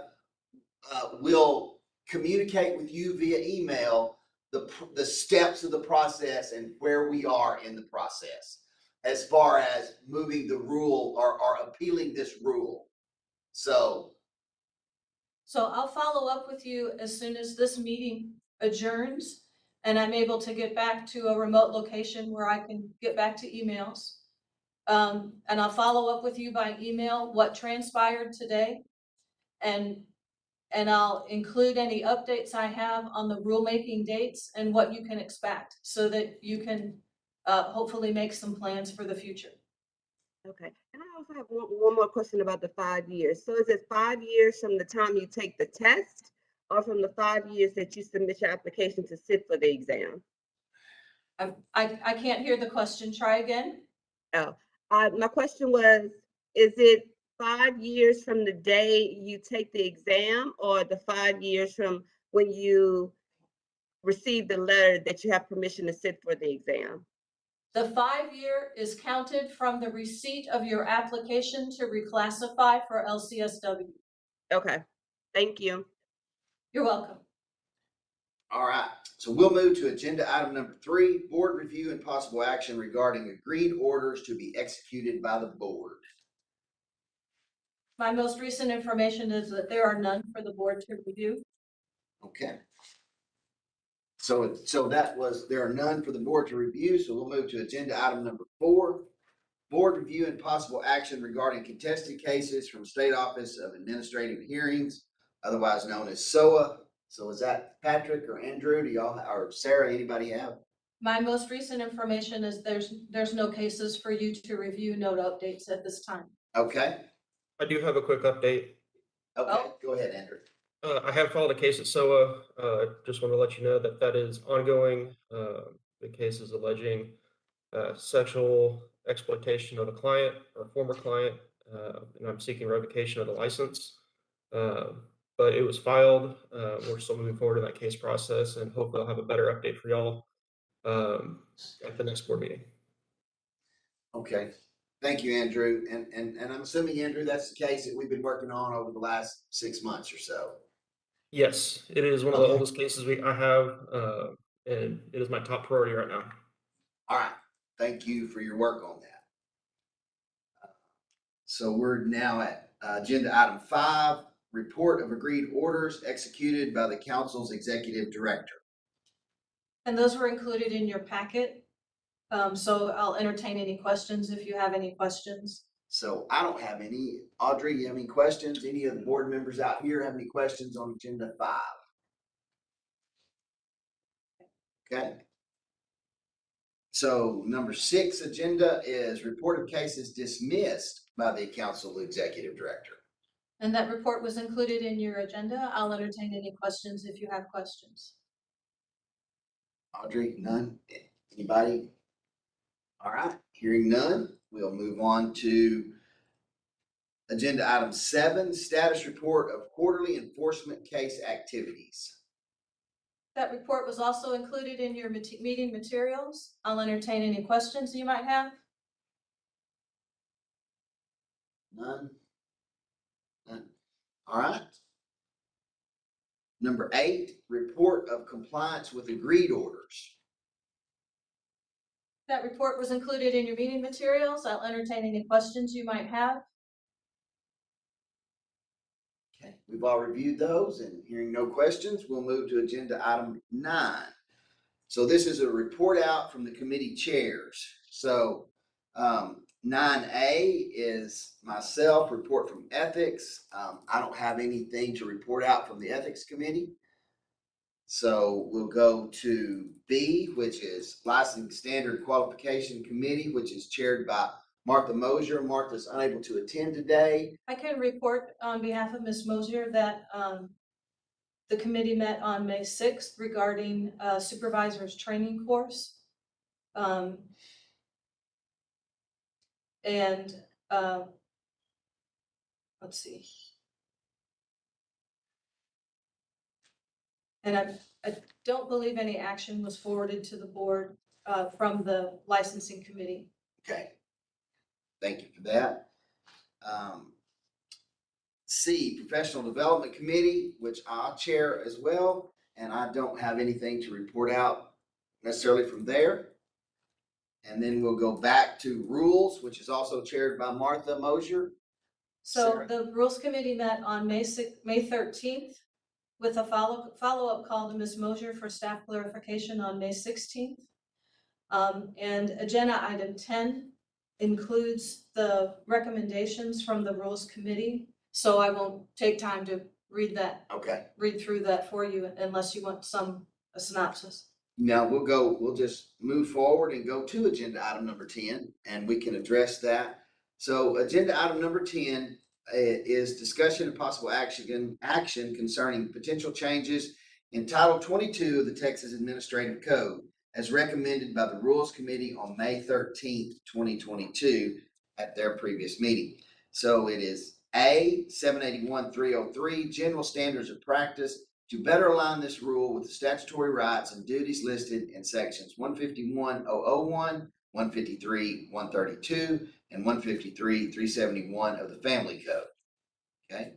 will communicate with you via email the steps of the process and where we are in the process as far as moving the rule or appealing this rule. So I'll follow up with you as soon as this meeting adjourns and I'm able to get back to a remote location where I can get back to emails. And I'll follow up with you by email what transpired today. And And I'll include any updates I have on the rulemaking dates and what you can expect so that you can hopefully make some plans for the future. Okay, and I also have one more question about the 5 years. So is it 5 years from the time you take the test or from the 5 years that you submit your application to sit for the exam? I can't hear the question. Try again. Oh, my question was, is it 5 years from the day you take the exam or the 5 years from when you receive the letter that you have permission to sit for the exam? The 5-year is counted from the receipt of your application to reclassify for LCSW. Okay, thank you. You're welcome. All right, so we'll move to agenda item number 3, board review and possible action regarding agreed orders to be executed by the board. My most recent information is that there are none for the board to review. Okay. So that was, there are none for the board to review, so we'll move to agenda item number 4, board review and possible action regarding contested cases from State Office of Administrative Hearings, otherwise known as SOA. So is that Patrick or Andrew? Do y'all, or Sarah, anybody have? My most recent information is there's no cases for you to review, no updates at this time. Okay, I do have a quick update. okay, go ahead, Andrew. I have filed a case at SOA. Just want to let you know that that is ongoing. The case is alleging sexual exploitation of a client or former client, and I'm seeking revocation of the license. But it was filed. We're still moving forward in that case process, and hopefully I'll have a better update for y'all at the next board meeting. Okay, thank you, Andrew. And I'm assuming, Andrew, that's the case that we've been working on over the last 6 months or so. Yes, it is one of the oldest cases I have, and it is my top priority right now. All right, thank you for your work on that. So we're now at agenda item 5, report of agreed orders executed by the council's executive director. And those were included in your packet. So I'll entertain any questions if you have any questions. So I don't have any. Audrey, you have any questions? Any of the board members out here have any questions on agenda 5? Okay. So number 6 agenda is report of cases dismissed by the council executive director. And that report was included in your agenda. I'll entertain any questions if you have questions. Audrey, none? Anybody? All right, hearing none, we'll move on to agenda item 7, status report of quarterly enforcement case activities. That report was also included in your meeting materials. I'll entertain any questions you might have. None? None. All right. Number 8, report of compliance with agreed orders. That report was included in your meeting materials. I'll entertain any questions you might have. Okay, we've all reviewed those, and hearing no questions, we'll move to agenda item 9. So this is a report out from the committee chairs. So 9A is myself, report from ethics. I don't have anything to report out from the ethics committee. So we'll go to B, which is licensing standard qualification committee, which is chaired by Martha Mosier. Martha's unable to attend today. I can report on behalf of Ms. Mosier that the committee met on May 6th regarding supervisor's training course. Let's see. And I don't believe any action was forwarded to the board from the licensing committee. Okay. Thank you for that. C, Professional Development Committee, which I chair as well, and I don't have anything to report out necessarily from there. And then we'll go back to Rules, which is also chaired by Martha Mosier. So Sarah. the Rules Committee met on May 13th with a follow-up call to Ms. Mosier for staff clarification on May 16th. And agenda item 10 includes the recommendations from the Rules Committee. So I won't take time to read that, Okay. read through that for you unless you want a synopsis. Now we'll just move forward and go to agenda item number 10, and we can address that. So agenda item number 10 is discussion and possible action concerning potential changes in Title 22 of the Texas Administrative Code as recommended by the Rules Committee on May 13th, 2022 at their previous meeting. So it is A 781-303, general standards of practice to better align this rule with the statutory rights and duties listed in sections 151-001, 153-132, and 153-371 of the Family Code. Okay.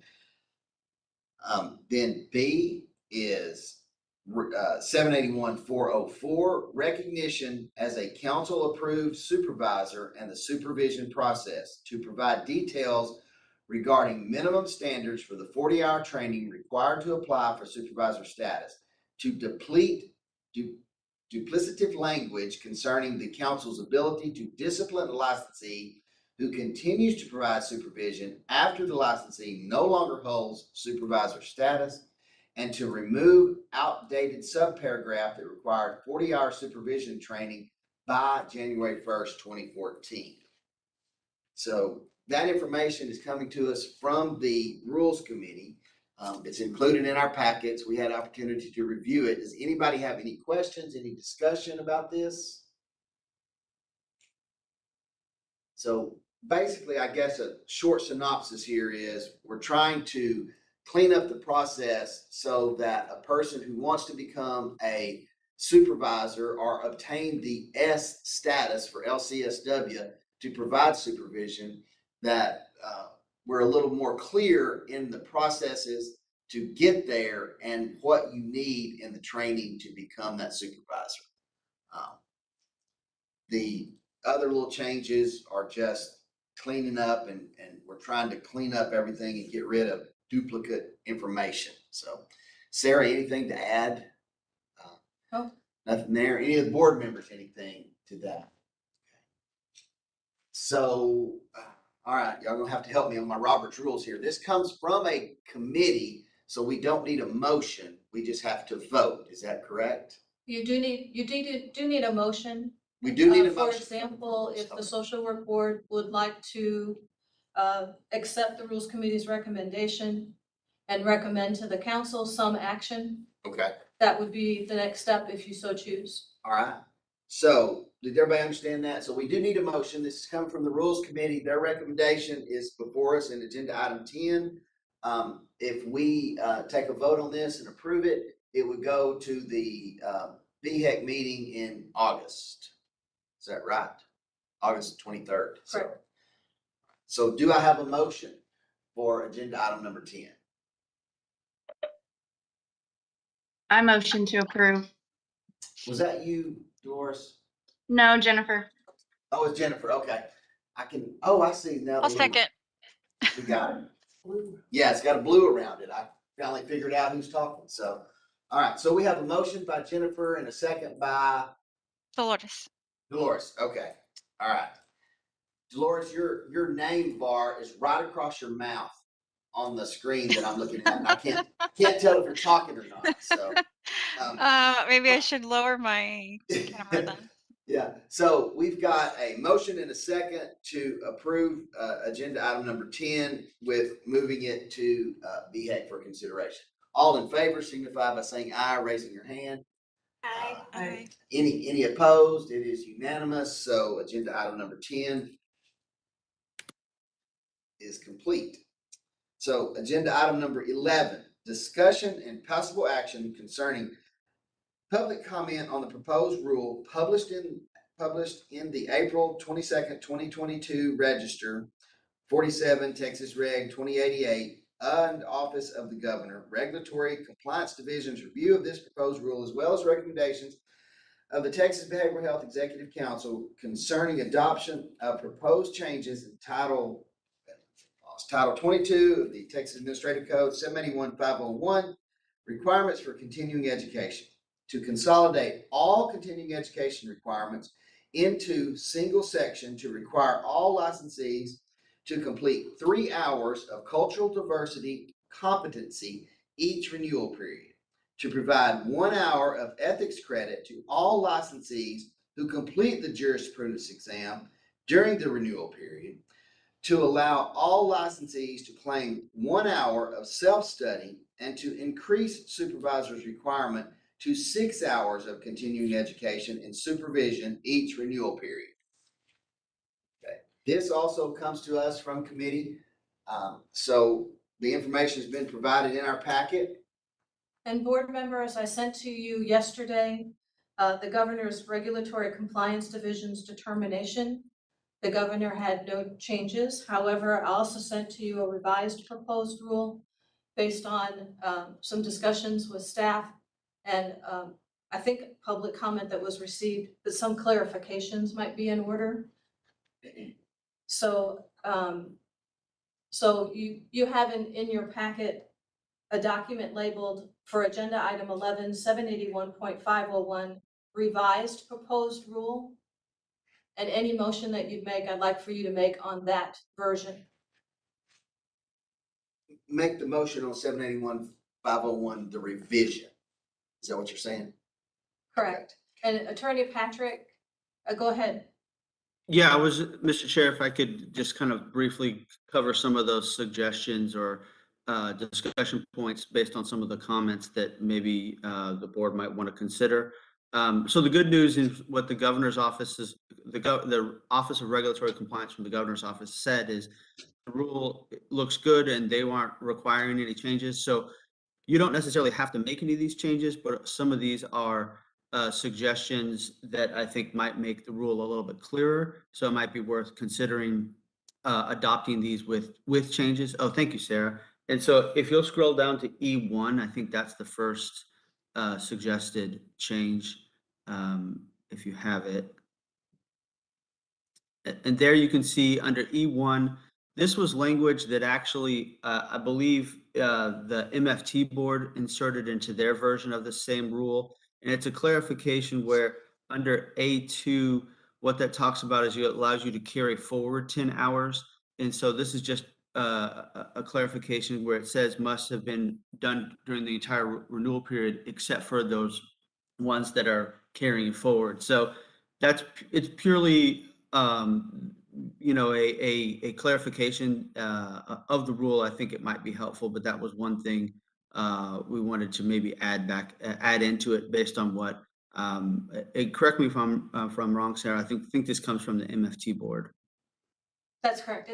Then B is 781-404, recognition as a council-approved supervisor and the supervision process to provide details regarding minimum standards for the 40-hour training required to apply for supervisor status, to deplete duplicative language concerning the council's ability to discipline a licensee who continues to provide supervision after the licensee no longer holds supervisor status, and to remove outdated subparagraph that required 40-hour supervision training by January 1st, 2014. So that information is coming to us from the Rules Committee. It's included in our packets. We had opportunity to review it. Does anybody have any questions, any discussion about this? So basically, I guess a short synopsis here is we're trying to clean up the process so that a person who wants to become a supervisor or obtain the S status for LCSW to provide supervision, that we're a little more clear in the processes to get there and what you need in the training to become that supervisor. The other little changes are just cleaning up, and we're trying to clean up everything and get rid of duplicate information. So, Sarah, anything to add? No. Nothing there. Any of the board members, anything to that? So, all right, y'all gonna have to help me on my Robert's rules here. This comes from a committee, so we don't need a motion. We just have to vote. Is that correct? You do need a motion. We do need a For motion. example, if the social work board would like to accept the Rules Committee's recommendation and recommend to the council some action, Okay. that would be the next step if you so choose. All right. So did everybody understand that? So we do need a motion. This is coming from the Rules Committee. Their recommendation is before us in agenda item 10. If we take a vote on this and approve it, it would go to the BHEC meeting in August. Is that right? August 23rd. Correct. So do I have a motion for agenda item number 10? I motion to approve. Was that you, Doris? No, Jennifer. Oh, it's Jennifer. Okay. I see now. I'll second. We got it. Yeah, it's got a blue around it. I finally figured out who's talking. So, all right. So we have a motion by Jennifer and a second by Dolores. Dolores. Okay. All right. Dolores, your name bar is right across your mouth on the screen that I'm looking at. And I can't tell if you're talking or not. So Maybe I should lower my camera then. Yeah, so we've got a motion and a second to approve agenda item number 10 with moving it to BHEC for consideration. All in favor signify by saying aye, raising your hand. Aye. Any opposed? It is unanimous. So agenda item number 10 is complete. So agenda item number 11, discussion and possible action concerning public comment on the proposed rule published in the April 22nd, 2022 Register 47 Texas Reg 2088 and Office of the Governor, Regulatory Compliance Division's review of this proposed rule, as well as recommendations of the Texas Behavioral Health Executive Council concerning adoption of proposed changes in Title 22 of the Texas Administrative Code 781-501, requirements for continuing education, to consolidate all continuing education requirements into single section to require all licensees to complete 3 hours of cultural diversity competency each renewal period, to provide 1 hour of ethics credit to all licensees who complete the jurisprudence exam during the renewal period, to allow all licensees to claim 1 hour of self-study, and to increase supervisor's requirement to 6 hours of continuing education and supervision each renewal period. Okay. This also comes to us from committee. So the information has been provided in our packet. And board members, I sent to you yesterday the governor's regulatory compliance division's determination. The governor had no changes. However, I also sent to you a revised proposed rule based on some discussions with staff and I think public comment that was received, that some clarifications might be in order. So, you have in your packet a document labeled for agenda item 11, 781.501, revised proposed rule. And any motion that you'd make, I'd like for you to make on that version. Make the motion on 781.501, the revision. Is that what you're saying? Correct. And Attorney Patrick, go ahead. Yeah, Mr. Chair, if I could just kind of briefly cover some of those suggestions or discussion points based on some of the comments that maybe the board might want to consider. So the good news is what the governor's office is, the Office of Regulatory Compliance from the governor's office said is the rule looks good and they aren't requiring any changes. So you don't necessarily have to make any of these changes, but some of these are suggestions that I think might make the rule a little bit clearer. So it might be worth considering adopting these with changes. Oh, thank you, Sarah. And so if you'll scroll down to E1, I think that's the first suggested change, if you have it. And there you can see under E1, this was language that actually, I believe the MFT board inserted into their version of the same rule. And it's a clarification where under A2, what that talks about is it allows you to carry forward 10 hours. And so this is just a clarification where it says must have been done during the entire renewal period, except for those ones that are carrying forward. So it's purely a clarification of the rule. I think it might be helpful, but that was one thing we wanted to maybe add into it based on what. Correct me if I'm wrong, Sarah. I think this comes from the MFT board. That's correct.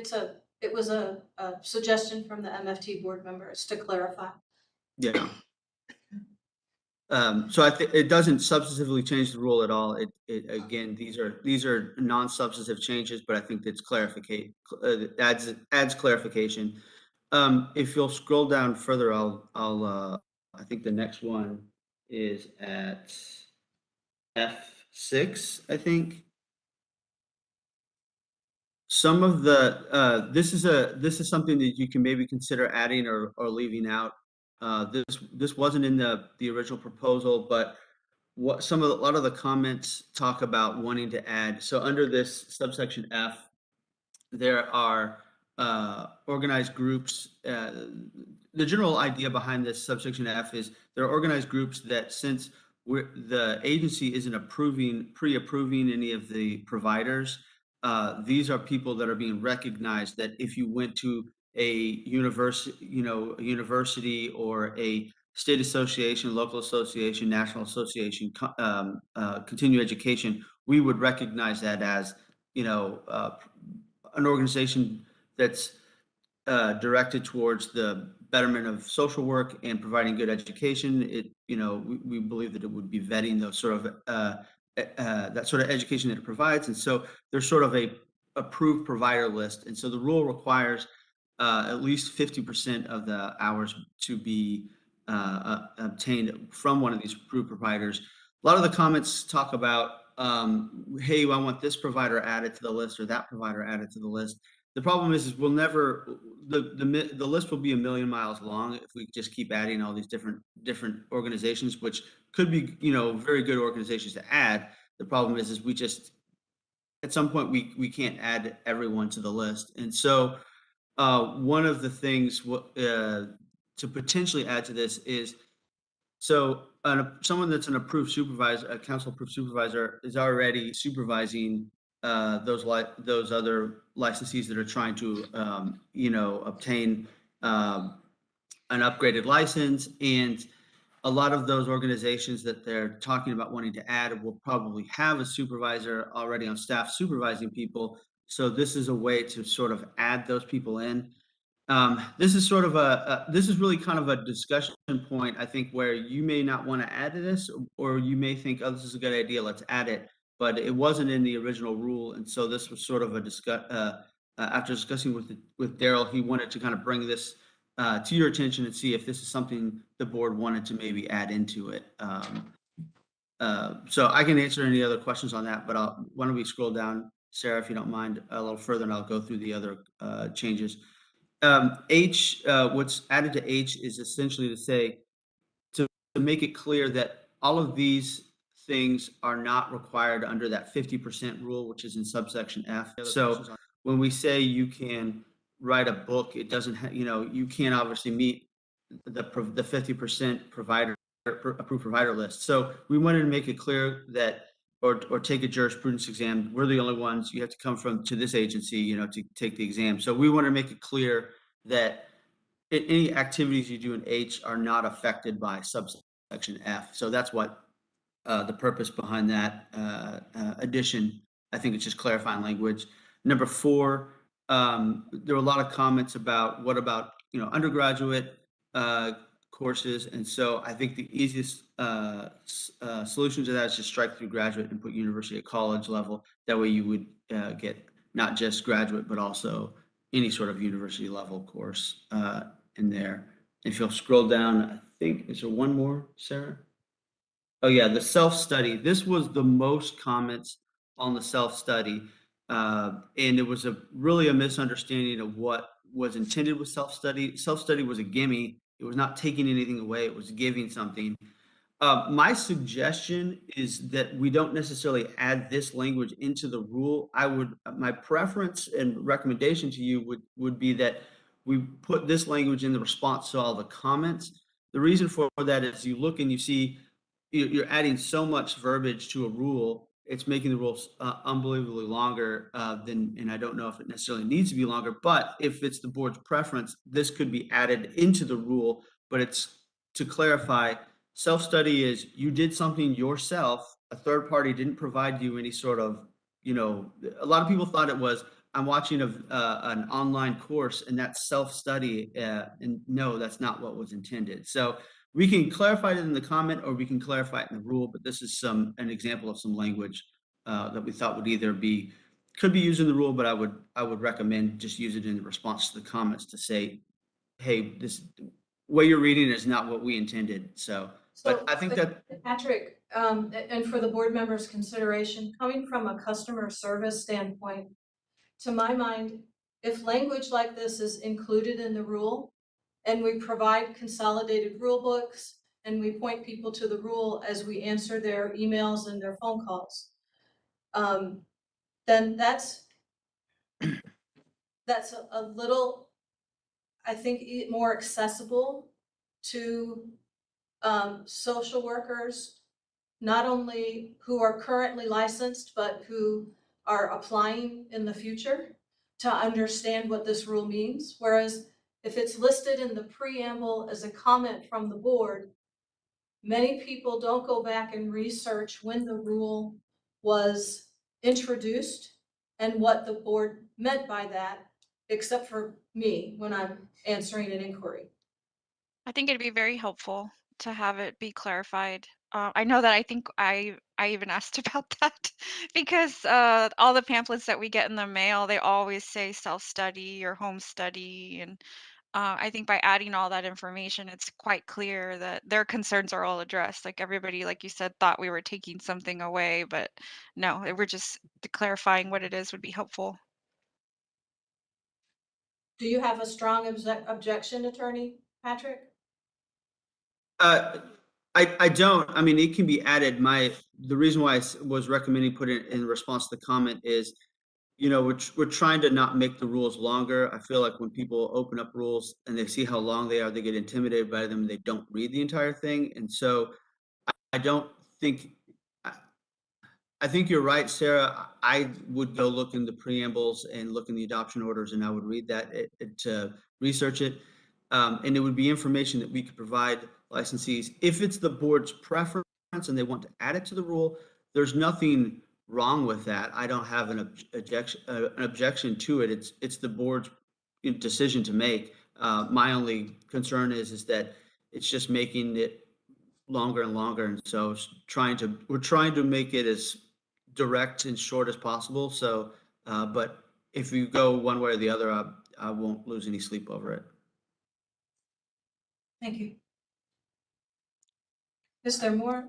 It was a suggestion from the MFT board members to clarify. Yeah. So I think it doesn't substantively change the rule at all. Again, these are non-substantive changes, but I think it's adds clarification. If you'll scroll down further, I think the next one is at F6, I think. Some of the this is something that you can maybe consider adding or leaving out. This wasn't in the original proposal, but what a lot of the comments talk about wanting to add. So under this subsection F, there are organized groups. The general idea behind this subsection F is there are organized groups that, since the agency isn't pre-approving any of the providers, these are people that are being recognized that if you went to a university or a state association, local association, national association, continuing education, we would recognize that as, an organization that's directed towards the betterment of social work and providing good education. We believe that it would be vetting those sort of that sort of education that it provides, and so there's sort of a approved provider list, and so the rule requires at least 50% of the hours to be obtained from one of these approved providers. A lot of the comments talk about, hey, I want this provider added to the list or that provider added to the list. The problem is we'll never, the list will be a million miles long if we just keep adding all these different organizations, which could be, very good organizations to add. The problem is we just, at some point we can't add everyone to the list. And so one of the things to potentially add to this is, so someone that's an approved supervisor, a council approved supervisor, is already supervising those other licensees that are trying to obtain an upgraded license. And a lot of those organizations that they're talking about wanting to add will probably have a supervisor already on staff supervising people. So this is a way to sort of add those people in. This is sort of this is really kind of a discussion point, I think, where you may not want to add to this, or you may think, oh, this is a good idea, let's add it. But it wasn't in the original rule. And so this was sort of a after discussing with Daryl, he wanted to kind of bring this to your attention and see if this is something the board wanted to maybe add into it. So I can answer any other questions on that, but why don't we scroll down, Sarah, if you don't mind, a little further, and I'll go through the other changes. H, what's added to H is essentially to say, to make it clear that all of these things are not required under that 50% rule, which is in subsection F. So when we say you can write a book, it doesn't, you can't obviously meet the 50% approved provider list. So we wanted to make it clear that, or take a jurisprudence exam, we're the only ones, you have to come to this agency, to take the exam. So we want to make it clear that any activities you do in H are not affected by subsection F. So that's what the purpose behind that addition. I think it's just clarifying language. Number 4, there were a lot of comments about what about undergraduate courses, and so I think the easiest solution to that is just strike through graduate and put university at college level. That way you would get not just graduate but also any sort of university level course in there. If you'll scroll down, I think, is there one more, Sarah? Oh yeah, the self-study. This was the most comments on the self-study. And it was really a misunderstanding of what was intended with self-study. Self-study was a gimme. It was not taking anything away. It was giving something. My suggestion is that we don't necessarily add this language into the rule. My preference and recommendation to you would be that we put this language in the response to all the comments. The reason for that is you look and you see you're adding so much verbiage to a rule. It's making the rules unbelievably longer and I don't know if it necessarily needs to be longer, but if it's the board's preference, this could be added into the rule. But it's to clarify, self-study is you did something yourself, a third party didn't provide you any sort of, a lot of people thought it was, I'm watching an online course and that's self-study, and no, that's not what was intended. So we can clarify it in the comment or we can clarify it in the rule, but this is an example of some language that we thought could be used in the rule, but I would recommend just use it in response to the comments to say, hey, this way you're reading is not what we intended. So but I think that Patrick, and for the board members' consideration, coming from a customer service standpoint, to my mind, if language like this is included in the rule and we provide consolidated rule books and we point people to the rule as we answer their emails and their phone calls, then that's a little, I think, more accessible to social workers, not only who are currently licensed, but who are applying in the future, to understand what this rule means. Whereas if it's listed in the preamble as a comment from the board, many people don't go back and research when the rule was introduced and what the board meant by that, except for me when I'm answering an inquiry. I think it'd be very helpful to have it be clarified. I know that I think I even asked about that because all the pamphlets that we get in the mail, they always say self-study or home study. And I think by adding all that information, it's quite clear that their concerns are all addressed. Like everybody, like you said, thought we were taking something away, but no, we're just clarifying what it is would be helpful. Do you have a strong objection, Attorney Patrick? I don't. I mean, it can be added. The reason why I was recommending put it in response to the comment is you know, we're trying to not make the rules longer. I feel like when people open up rules and they see how long they are, they get intimidated by them. They don't read the entire thing. And so I don't think, I think you're right, Sarah. I would go look in the preambles and look in the adoption orders, and I would read that to research it. And it would be information that we could provide licensees. If it's the board's preference and they want to add it to the rule, there's nothing wrong with that. I don't have an objection to it. It's the board's decision to make. My only concern is that it's just making it longer and longer, and so we're trying to make it as direct and short as possible. So, but if you go one way or the other, I won't lose any sleep over it. Thank you. Is there more?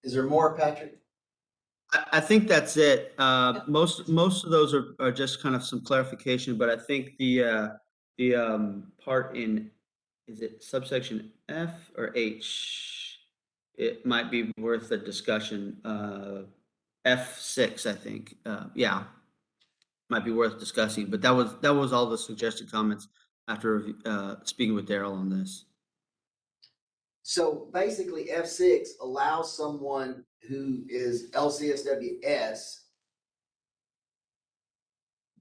Is there more, Patrick? I think that's it. Most of those are just kind of some clarification, but I think the part in, is it subsection F or H? It might be worth a discussion. F6, I think. Yeah, might be worth discussing. But that was all the suggested comments after speaking with Daryl on this. So basically, F6 allows someone who is LCSWS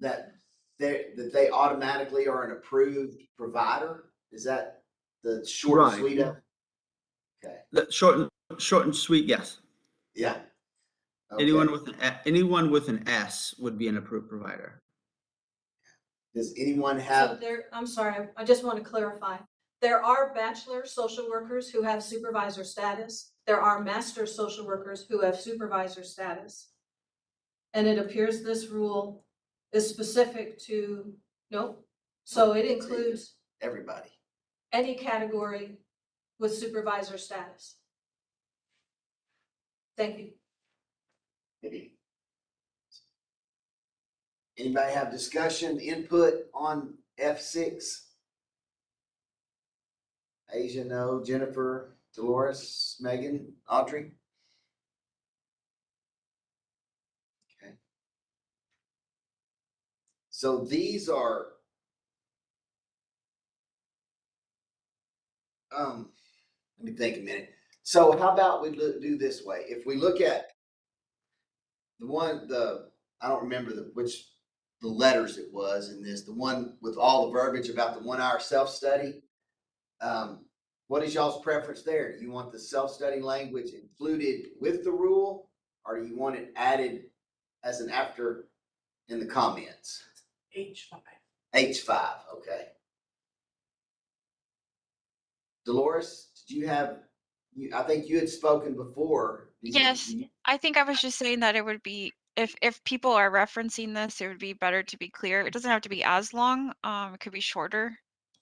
that they automatically are an approved provider. Is that the short and Right. sweet of? Okay. The short and sweet, yes. Yeah. Okay. Anyone with an S would be an approved provider. Does anyone So have? I'm sorry, I just want to clarify. There are bachelor social workers who have supervisor status. There are master social workers who have supervisor status. And it appears this rule is specific to, nope. So it includes Everybody. any category with supervisor status. Thank you. Anybody have discussion, input on F6? Asia, no. Jennifer, Dolores, Megan, Audrey? Okay. So these are, let me think a minute. So how about we do this way? If we look at I don't remember which the letters it was in this, the one with all the verbiage about the 1 hour self-study. What is y'all's preference there? Do you want the self-study language included with the rule, or do you want it added as an after in the comments? H5. H5, okay. Dolores, did you have, I think you had spoken before. Yes, I think I was just saying that it would be, if people are referencing this, it would be better to be clear. It doesn't have to be as long. It could be shorter,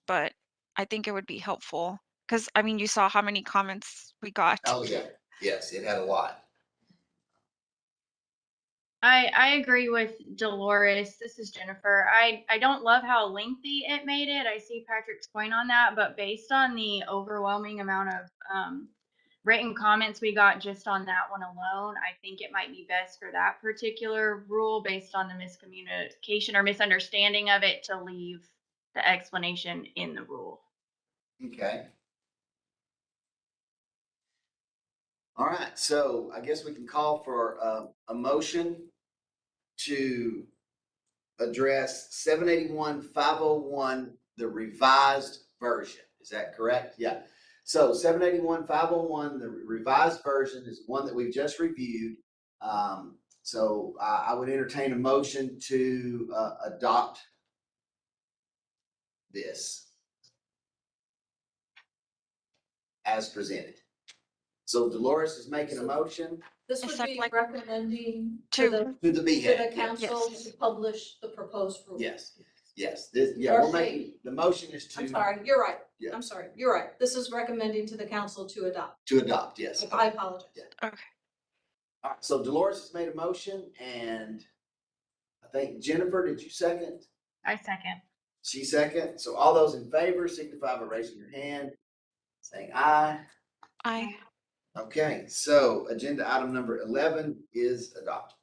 but I think it would be helpful because I mean, you saw how many comments we got. Oh, yeah. Yes, it had a lot. I agree with Dolores. This is Jennifer. I don't love how lengthy it made it. I see Patrick's point on that, but based on the overwhelming amount of written comments we got just on that one alone, I think it might be best for that particular rule, based on the miscommunication or misunderstanding of it, to leave the explanation in the rule. Okay. All right, so I guess we can call for a motion to address 781-501, the revised version. Is that correct? Yeah. So 781-501, the revised version, is one that we've just reviewed. So I would entertain a motion to adopt this as presented. So Dolores is making a motion This would be recommending to to the the BHAG. council Yes. to publish the proposed rule. Yes, yes. This, yeah, Or we're making, the motion is to. I'm sorry, you're right. Yeah. I'm sorry, you're right. This is recommending to the council to adopt. To adopt, yes. I apologize. Yeah. Okay. All right, so Dolores has made a motion, and I think Jennifer, did you second? I second. She second. So all those in favor signify by raising your hand, saying aye. Aye. Okay, so agenda item number 11 is adopted.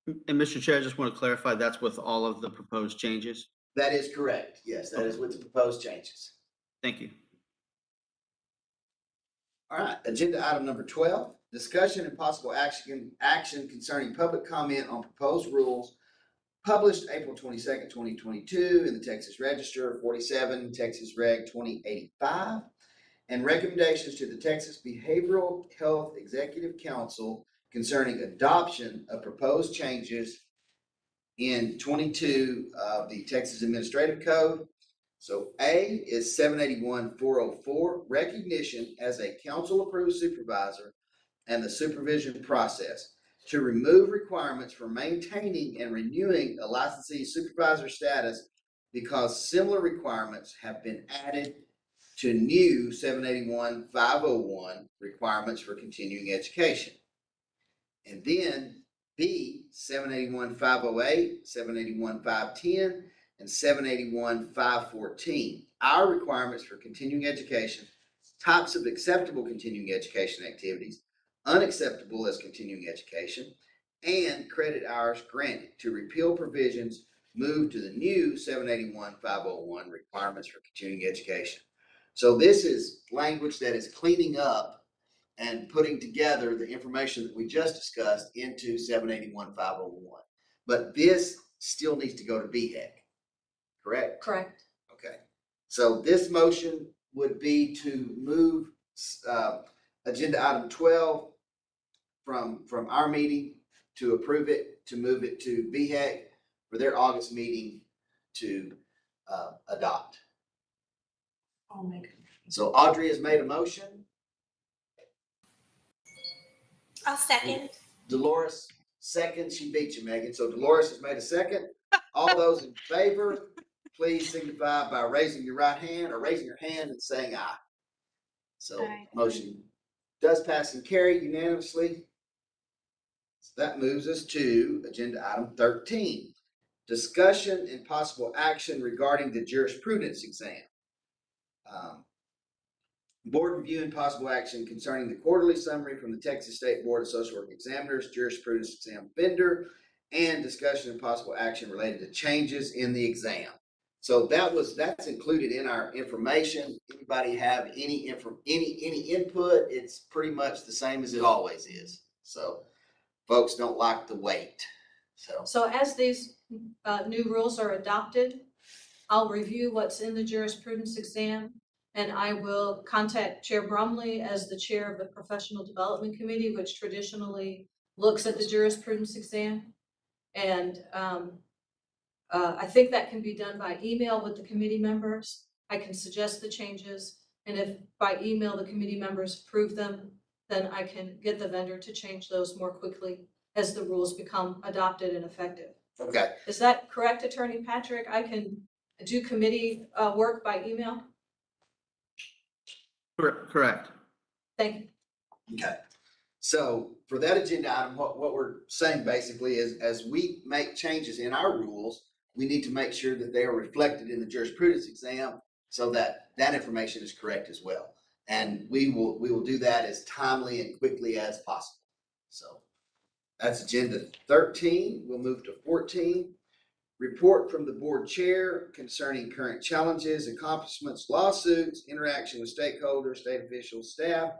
And Mr. Chair, I just want to clarify, that's with all of the proposed changes? That is correct. Yes, that is with the proposed changes. Thank you. All right, agenda item number 12, discussion and possible action concerning public comment on proposed rules published April 22nd, 2022 in the Texas Register 47, Texas Reg 2085, and recommendations to the Texas Behavioral Health Executive Council concerning adoption of proposed changes in 22 of the Texas Administrative Code. So A is 781-404, recognition as a council-approved supervisor and the supervision process to remove requirements for maintaining and renewing a licensee supervisor status because similar requirements have been added to new 781-501 requirements for continuing education. And then B, 781-508, 781-510, and 781-514. Our requirements for continuing education, types of acceptable continuing education activities, unacceptable as continuing education, and credit hours granted to repeal provisions, move to the new 781-501 requirements for continuing education. So this is language that is cleaning up and putting together the information that we just discussed into 781-501. But this still needs to go to BHEC, correct? Correct. Okay. So this motion would be to move agenda item 12 from our meeting to approve it, to move it to BHEC for their August meeting to adopt. I'll make it. So Audrey has made a motion. I'll second. Dolores, second. She beat you, Megan. So Dolores has made a second. All those in favor, please signify by raising your right hand or raising your hand and saying aye. So Aye. motion does pass and carry unanimously. So that moves us to agenda item 13, discussion and possible action regarding the jurisprudence exam. Board review and possible action concerning the quarterly summary from the Texas State Board of Social Work Examiners, jurisprudence exam vendor, and discussion and possible action related to changes in the exam. So that's included in our information. Anybody have any input? It's pretty much the same as it always is. So folks don't like the wait. So as these new rules are adopted, I'll review what's in the jurisprudence exam, and I will contact Chair Brumley as the chair of the Professional Development Committee, which traditionally looks at the jurisprudence exam. And I think that can be done by email with the committee members. I can suggest the changes, and if by email the committee members approve them, then I can get the vendor to change those more quickly as the rules become adopted and effective. Okay. Is that correct, Attorney Patrick? I can do committee work by email? Correct. Thank you. Okay. So for that agenda item, what we're saying basically is as we make changes in our rules, we need to make sure that they are reflected in the jurisprudence exam so that that information is correct as well. And we will do that as timely and quickly as possible. So that's agenda 13. We'll move to 14. Report from the board chair concerning current challenges, accomplishments, lawsuits, interaction with stakeholders, state officials, staff,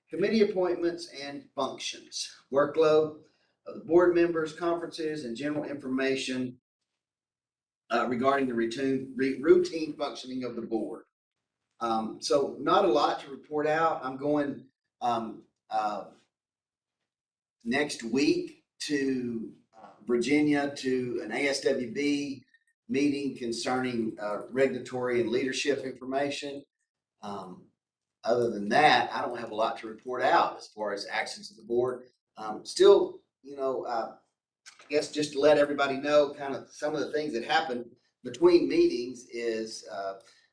committee appointments, and functions. Workload of the board members, conferences, and general information regarding the routine functioning of the board. So not a lot to report out. I'm going next week to Virginia to an ASWB meeting concerning regulatory and leadership information. Other than that, I don't have a lot to report out as far as actions of the board. Still, I guess just to let everybody know kind of some of the things that happen between meetings is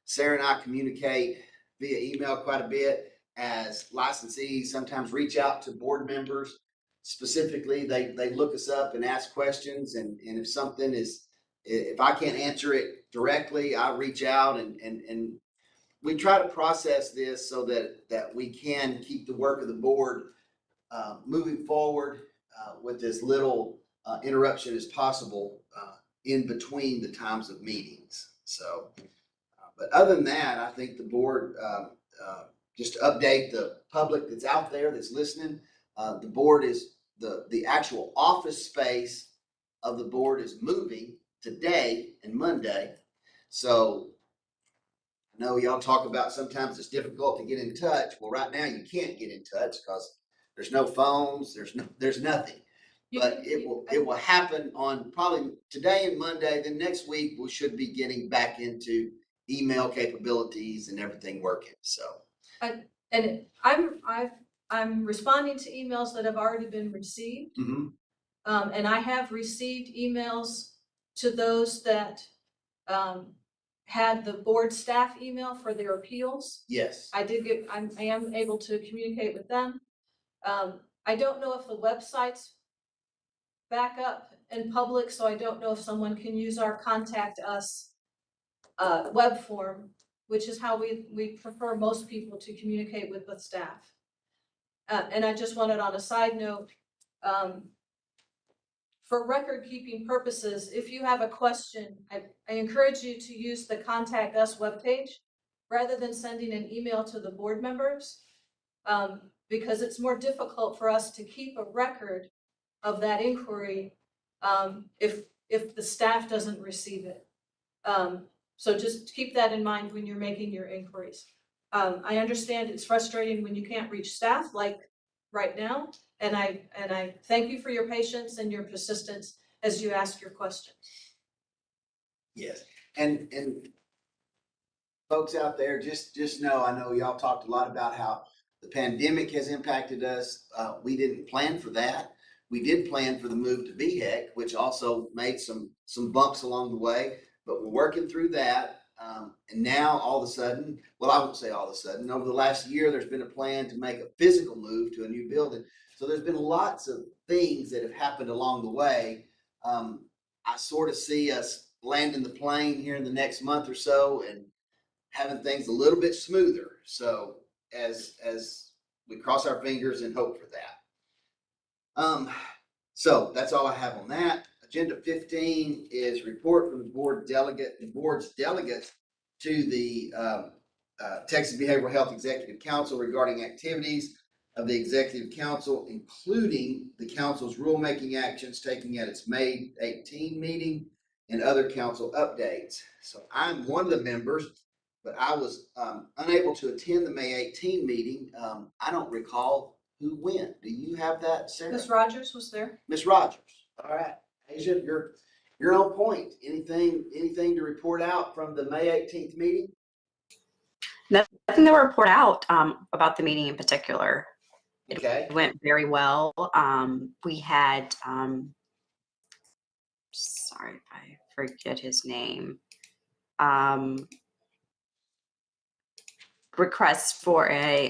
Sarah and I communicate via email quite a bit as licensees sometimes reach out to board members. Specifically, they look us up and ask questions, and if something is, if I can't answer it directly, I reach out and we try to process this so that we can keep the work of the board moving forward with as little interruption as possible in between the times of meetings. So, but other than that, I think the board, just to update the public that's out there that's listening, the board is, the actual office space of the board is moving today and Monday. So I know y'all talk about sometimes it's difficult to get in touch. Well, right now you can't get in touch because there's no phones, there's nothing. But it will happen on probably today and Monday. Then next week we should be getting back into email capabilities and everything working. So. And I'm responding to emails that have already been received. Mm-hmm. And I have received emails to those that had the board staff email for their appeals. Yes. I am able to communicate with them. I don't know if the website's back up in public, so I don't know if someone can use our contact us web form, which is how we prefer most people to communicate with the staff. And I just wanted on a side note, for record keeping purposes, if you have a question, I encourage you to use the Contact Us webpage rather than sending an email to the board members, because it's more difficult for us to keep a record of that inquiry if the staff doesn't receive it. So just keep that in mind when you're making your inquiries. I understand it's frustrating when you can't reach staff like right now, and I thank you for your patience and your persistence as you ask your questions. Yes, and folks out there, just know, I know y'all talked a lot about how the pandemic has impacted us. We didn't plan for that. We did plan for the move to VHEC, which also made some bumps along the way, but we're working through that. And now all of a sudden, well, I won't say all of a sudden, over the last year, there's been a plan to make a physical move to a new building. So there's been lots of things that have happened along the way. I sort of see us landing the plane here in the next month or so and having things a little bit smoother. So as we cross our fingers and hope for that. So that's all I have on that. Agenda 15 is report from the board's delegates to the Texas Behavioral Health Executive Council regarding activities of the Executive Council, including the council's rulemaking actions taken at its May 18 meeting and other council updates. So I'm one of the members, but I was unable to attend the May 18 meeting. I don't recall who went. Do you have that, Sarah? Ms. Rogers was there. Ms. Rogers. All right. Asia, you're on point. Anything to report out from the May 18th meeting? Nothing to report out about the meeting in particular. Okay. It went very well. We had, sorry if I forget his name, request for a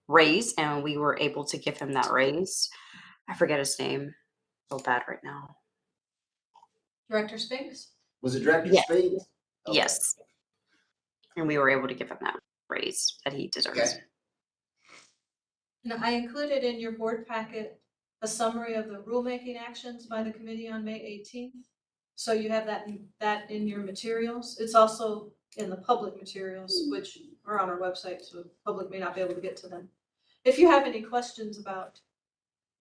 raise, and we were able to give him that raise. I forget his name. I feel bad right now. Director Spinks? Was it Director Yes. Spinks? Okay. Yes. And we were able to give him that raise that he deserves. Okay. Now, I included in your board packet a summary of the rulemaking actions by the committee on May 18th. So you have that in your materials. It's also in the public materials, which are on our website, so the public may not be able to get to them. If you have any questions about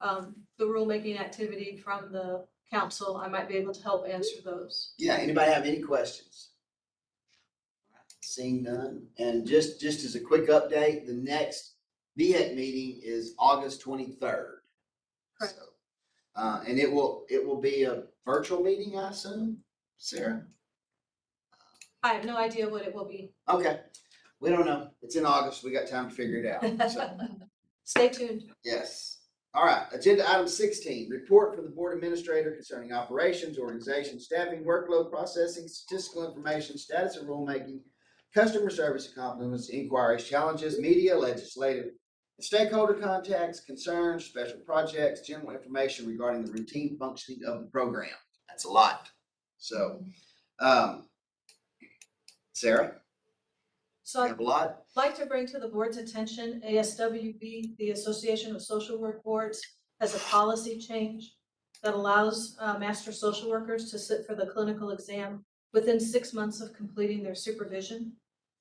the rulemaking activity from the council, I might be able to help answer those. Yeah, anybody have any questions? Seeing none. And just as a quick update, the next VHEC meeting is August 23rd. Correct. So, and it will be a virtual meeting, I assume, Sarah? I have no idea what it will be. Okay. We don't know. It's in August. We got time to figure it out. So. Stay tuned. Yes. All right. Agenda item 16, report from the board administrator concerning operations, organization, staffing, workload, processing, statistical information, status of rulemaking, customer service accomplishments, inquiries, challenges, media, legislative, and stakeholder contacts, concerns, special projects, general information regarding the routine functioning of the program. That's a lot. So, Sarah? So you have a lot? I'd like to bring to the board's attention, ASWB, the Association of Social Work Boards, has a policy change. that allows master social workers to sit for the clinical exam within 6 months of completing their supervision.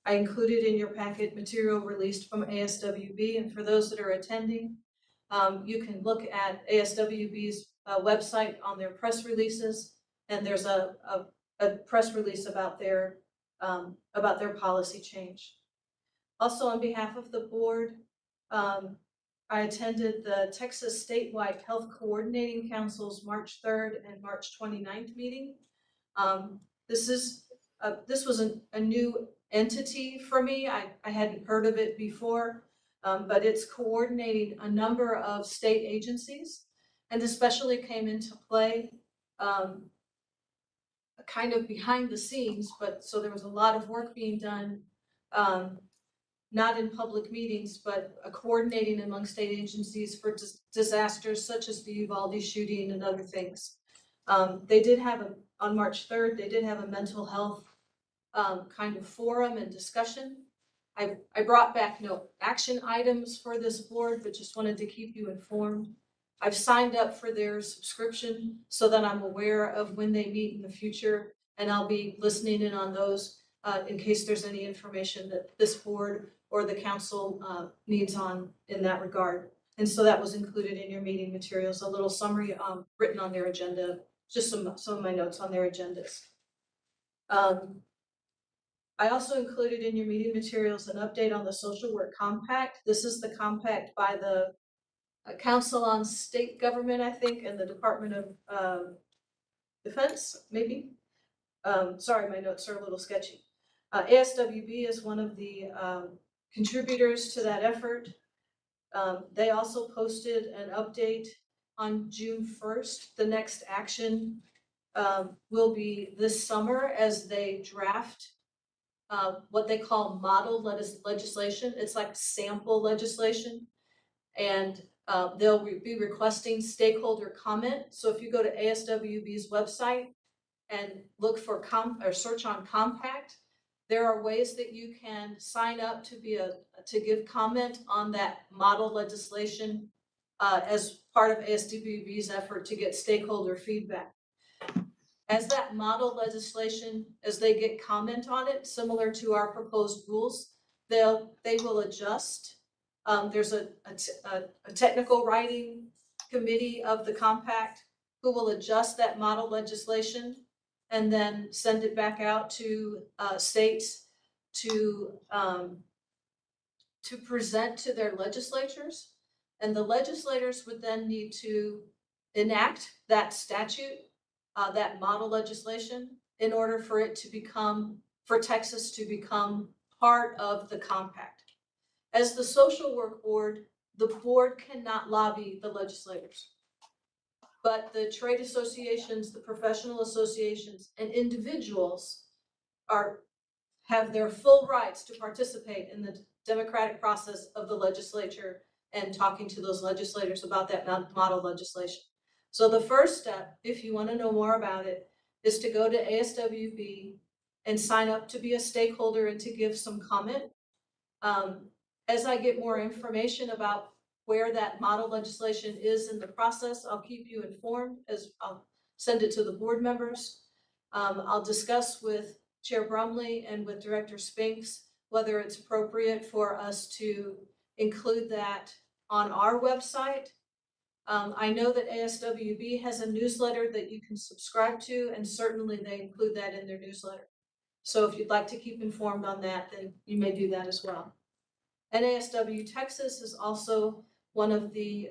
I included in your packet material released from ASWB, and for those that are attending, you can look at ASWB's website on their press releases, and there's a press release about their policy change. Also, on behalf of the board, I attended the Texas Statewide Health Coordinating Council's March 3rd and March 29th meeting. This was a new entity for me. I hadn't heard of it before, but it's coordinating a number of state agencies, and especially came into play kind of behind the scenes, but so there was a lot of work being done, not in public meetings, but coordinating among state agencies for disasters such as the Uvalde shooting and other things. They did have on March 3rd, they did have a mental health kind of forum and discussion. I brought back no action items for this board, but just wanted to keep you informed. I've signed up for their subscription so that I'm aware of when they meet in the future, and I'll be listening in on those in case there's any information that this board or the council needs on in that regard. And so that was included in your meeting materials, a little summary written on their agenda, just some of my notes on their agendas. I also included in your meeting materials an update on the Social Work Compact. This is the compact by the Council on State Government, I think, and the Department of Defense, maybe. Sorry, my notes are a little sketchy. ASWB is one of the contributors to that effort. They also posted an update on June 1st. The next action will be this summer as they draft what they call model legislation. It's like sample legislation, and they'll be requesting stakeholder comment. So if you go to ASWB's website and look for or search on compact, there are ways that you can sign up to give comment on that model legislation as part of ASWB's effort to get stakeholder feedback. As that model legislation, as they get comment on it, similar to our proposed rules, they will adjust. There's a technical writing committee of the compact who will adjust that model legislation and then send it back out to states to present to their legislatures. And the legislators would then need to enact that statute, that model legislation, in order for it to become, for Texas to become part of the compact. As the social work board, the board cannot lobby the legislators, but the trade associations, the professional associations, and individuals have their full rights to participate in the democratic process of the legislature and talking to those legislators about that model legislation. So the first step, if you want to know more about it, is to go to ASWB and sign up to be a stakeholder and to give some comment. As I get more information about where that model legislation is in the process, I'll keep you informed, as I'll send it to the board members. I'll discuss with Chair Brumley and with Director Spinks whether it's appropriate for us to include that on our website. I know that ASWB has a newsletter that you can subscribe to, and certainly they include that in their newsletter. So if you'd like to keep informed on that, then you may do that as well. NASW Texas is also one of the,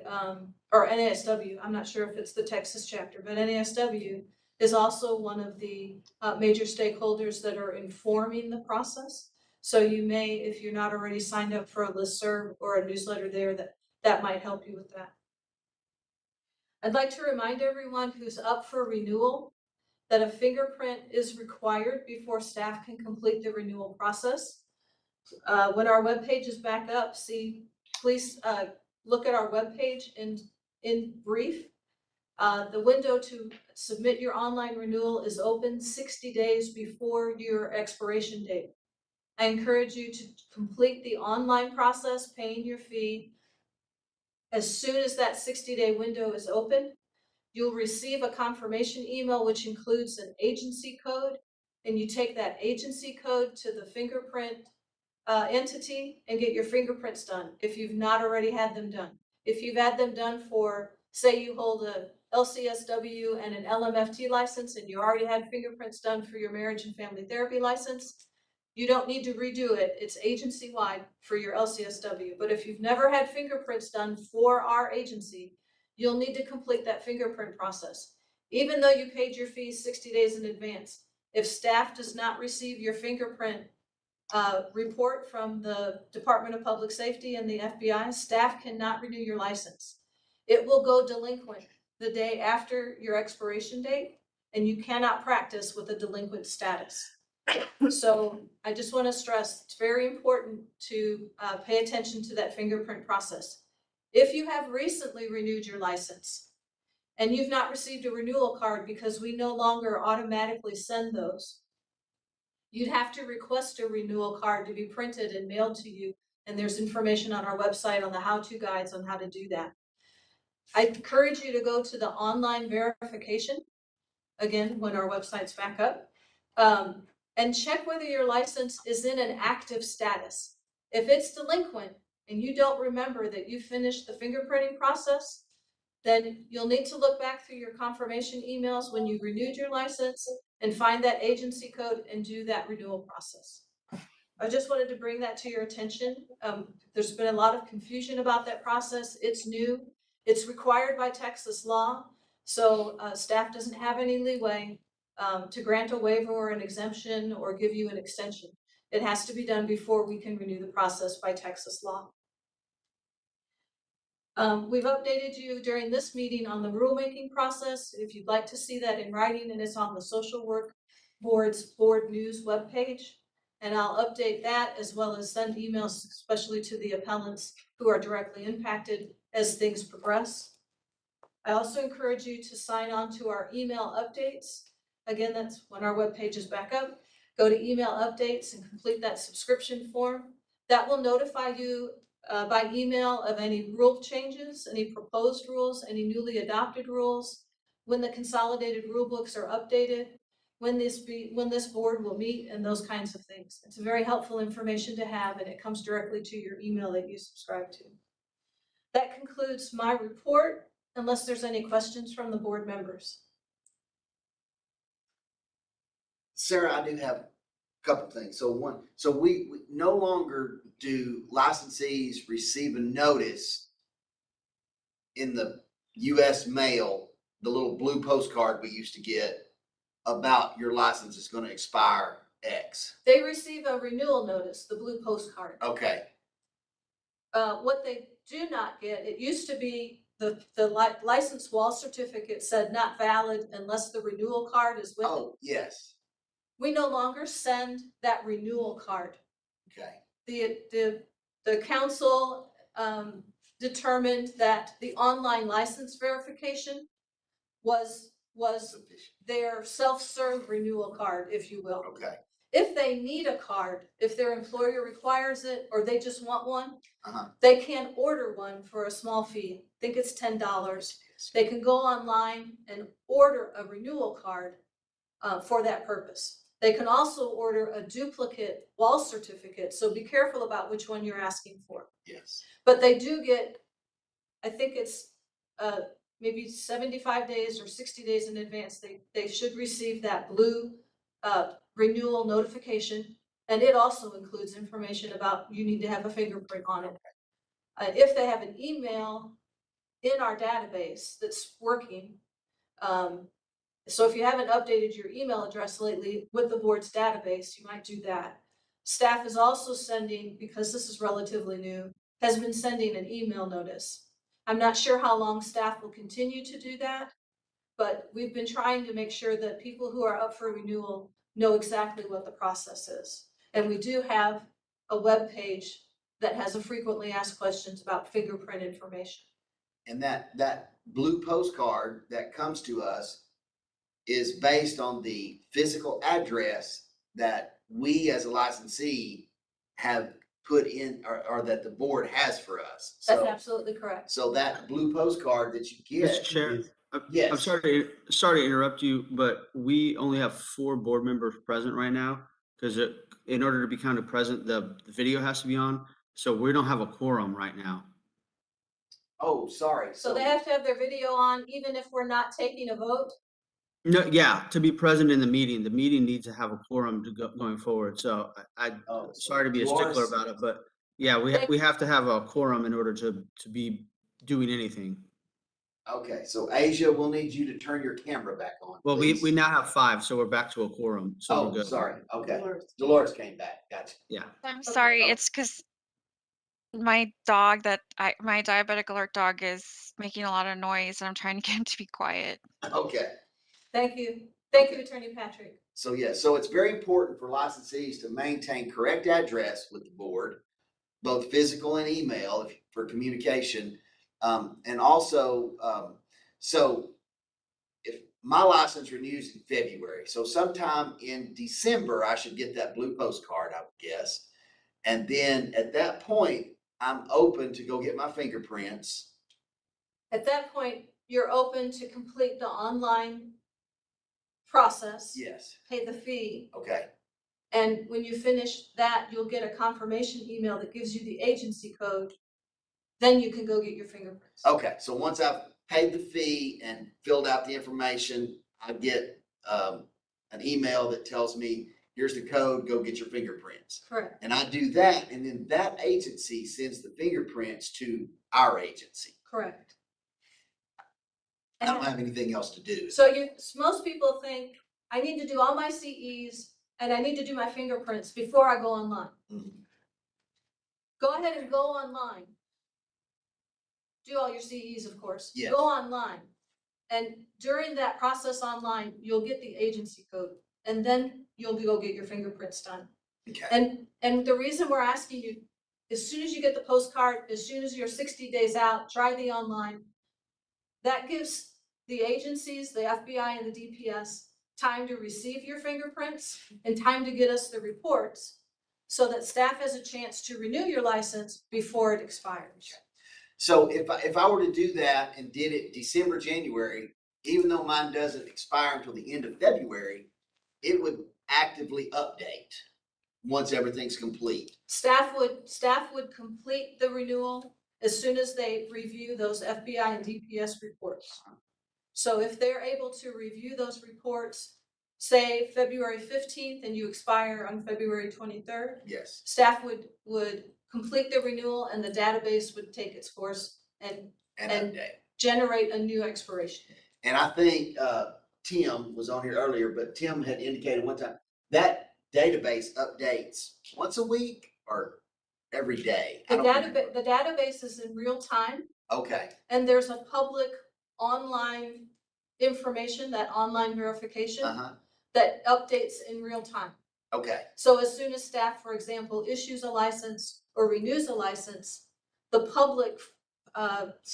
or NASW, I'm not sure if it's the Texas chapter, but NASW is also one of the major stakeholders that are informing the process. So you may, if you're not already signed up for a listserv or a newsletter there, that might help you with that. I'd like to remind everyone who's up for renewal that a fingerprint is required before staff can complete the renewal process. When our webpage is back up, please look at our webpage in brief. The window to submit your online renewal is open 60 days before your expiration date. I encourage you to complete the online process, paying your fee, as soon as that 60-day window is open. you'll receive a confirmation email, which includes an agency code, and you take that agency code to the fingerprint entity and get your fingerprints done if you've not already had them done. If you've had them done for, say you hold a LCSW and an LMFT license and you already had fingerprints done for your marriage and family therapy license, you don't need to redo it. It's agency-wide for your LCSW. But if you've never had fingerprints done for our agency, you'll need to complete that fingerprint process. Even though you paid your fees 60 days in advance, if staff does not receive your fingerprint report from the Department of Public Safety and the FBI, staff cannot renew your license. It will go delinquent the day after your expiration date, and you cannot practice with a delinquent status. So I just want to stress, it's very important to pay attention to that fingerprint process. If you have recently renewed your license and you've not received a renewal card because we no longer automatically send those, you'd have to request a renewal card to be printed and mailed to you. And there's information on our website on the how-to guides on how to do that. I encourage you to go to the online verification, again, when our website's back up, and check whether your license is in an active status. If it's delinquent and you don't remember that you finished the fingerprinting process, then you'll need to look back through your confirmation emails when you renewed your license and find that agency code and do that renewal process. I just wanted to bring that to your attention. There's been a lot of confusion about that process. It's new. It's required by Texas law. So staff doesn't have any leeway to grant a waiver or an exemption or give you an extension. It has to be done before we can renew the process by Texas law. We've updated you during this meeting on the rulemaking process. If you'd like to see that in writing, and it's on the Social Work Board's Board News webpage. And I'll update that as well as send emails, especially to the appellants who are directly impacted as things progress. I also encourage you to sign on to our email updates. Again, that's when our webpage is back up. Go to email updates and complete that subscription form. That will notify you by email of any rule changes, any proposed rules, any newly adopted rules, when the consolidated rule books are updated, when this board will meet, and those kinds of things. It's very helpful information to have, and it comes directly to your email that you subscribe to. That concludes my report, unless there's any questions from the board members. Sarah, I do have a couple things. So we no longer do licensees receive a notice in the US mail, the little blue postcard we used to get about your license is going to expire X. They receive a renewal notice, the blue postcard. Okay. What they do not get, it used to be the license wall certificate said not valid unless the renewal card is with it. Oh, yes. We no longer send that renewal card. Okay. The council determined that the online license verification was their self-serve renewal card, if you will. Okay. If they need a card, if their employer requires it, or they just want one, they can order one for a small fee. I think it's $10. They can go online and order a renewal card for that purpose. They can also order a duplicate wall certificate, so be careful about which one you're asking for. Yes. But they do get, I think it's maybe 75 days or 60 days in advance, they should receive that blue renewal notification. And it also includes information about you need to have a fingerprint on it. If they have an email in our database that's working, so if you haven't updated your email address lately with the board's database, you might do that. Staff is also sending, because this is relatively new, has been sending an email notice. I'm not sure how long staff will continue to do that, but we've been trying to make sure that people who are up for renewal know exactly what the process is. And we do have a web page that has a frequently asked questions about fingerprint information. And that blue postcard that comes to us is based on the physical address that we as a licensee have put in, or that the board has for us. That's absolutely correct. So that blue postcard that you get Mr. Chair, is, I'm Yes. sorry to interrupt you, but we only have 4 board members present right now because in order to be counted present, the video has to be on. So we don't have a quorum right now. Oh, sorry. So they have to have their video on even if we're not taking a vote? No, yeah, to be present in the meeting needs to have a quorum to going forward. So Oh, so sorry to be a stickler Dolores- about it, but yeah, we have to have a quorum in order to be doing anything. Okay, so Asia, we'll need you to turn your camera back on, Well, please. we now have 5, so we're back to a quorum, so we're Oh, good. sorry. Okay. Dolores came back. Gotcha. Yeah. I'm sorry. Oh. It's because my dog my diabetic alert dog is making a lot of noise and I'm trying to get him to be quiet. Okay. Thank you. Thank you, Attorney Patrick. So yeah, so it's very important for licensees to maintain correct address with the board, both physical and email for communication. And also, so if my license renews in February, so sometime in December, I should get that blue postcard, I would guess. And then at that point, I'm open to go get my fingerprints. At that point, you're open to complete the online process. Yes. Pay the fee. Okay. And when you finish that, you'll get a confirmation email that gives you the agency code. Then you can go get your fingerprints. Okay. So once I've paid the fee and filled out the information, I get an email that tells me, here's the code, go get your fingerprints. Correct. And I do that, and then that agency sends the fingerprints to our agency. Correct. I don't have anything else to do. So most people think, I need to do all my CEs and I need to do my fingerprints before I go online. Mhm. Go ahead and go online. Do all your CEs, of course. Yes. Go online. And during that process online, you'll get the agency code and then you'll go get your fingerprints done. Okay. And the reason we're asking you, as soon as you get the postcard, as soon as you're 60 days out, try the online. That gives the agencies, the FBI and the DPS, time to receive your fingerprints and time to get us the reports so that staff has a chance to renew your license before it expires. So if I were to do that and did it December, January, even though mine doesn't expire until the end of February, it would actively update once everything's complete. Staff would complete the renewal as soon as they review those FBI and DPS reports. So if they're able to review those reports, say February 15th and you expire on February 23rd, Yes. staff would complete the renewal and the database would take its course and update. Generate a new expiration. And I think Tim was on here earlier, but Tim had indicated one time that database updates once a week or every day. The database is in real time. Okay. And there's a public online information, that online verification that updates in real time. Okay. So as soon as staff, for example, issues a license or renews a license, the public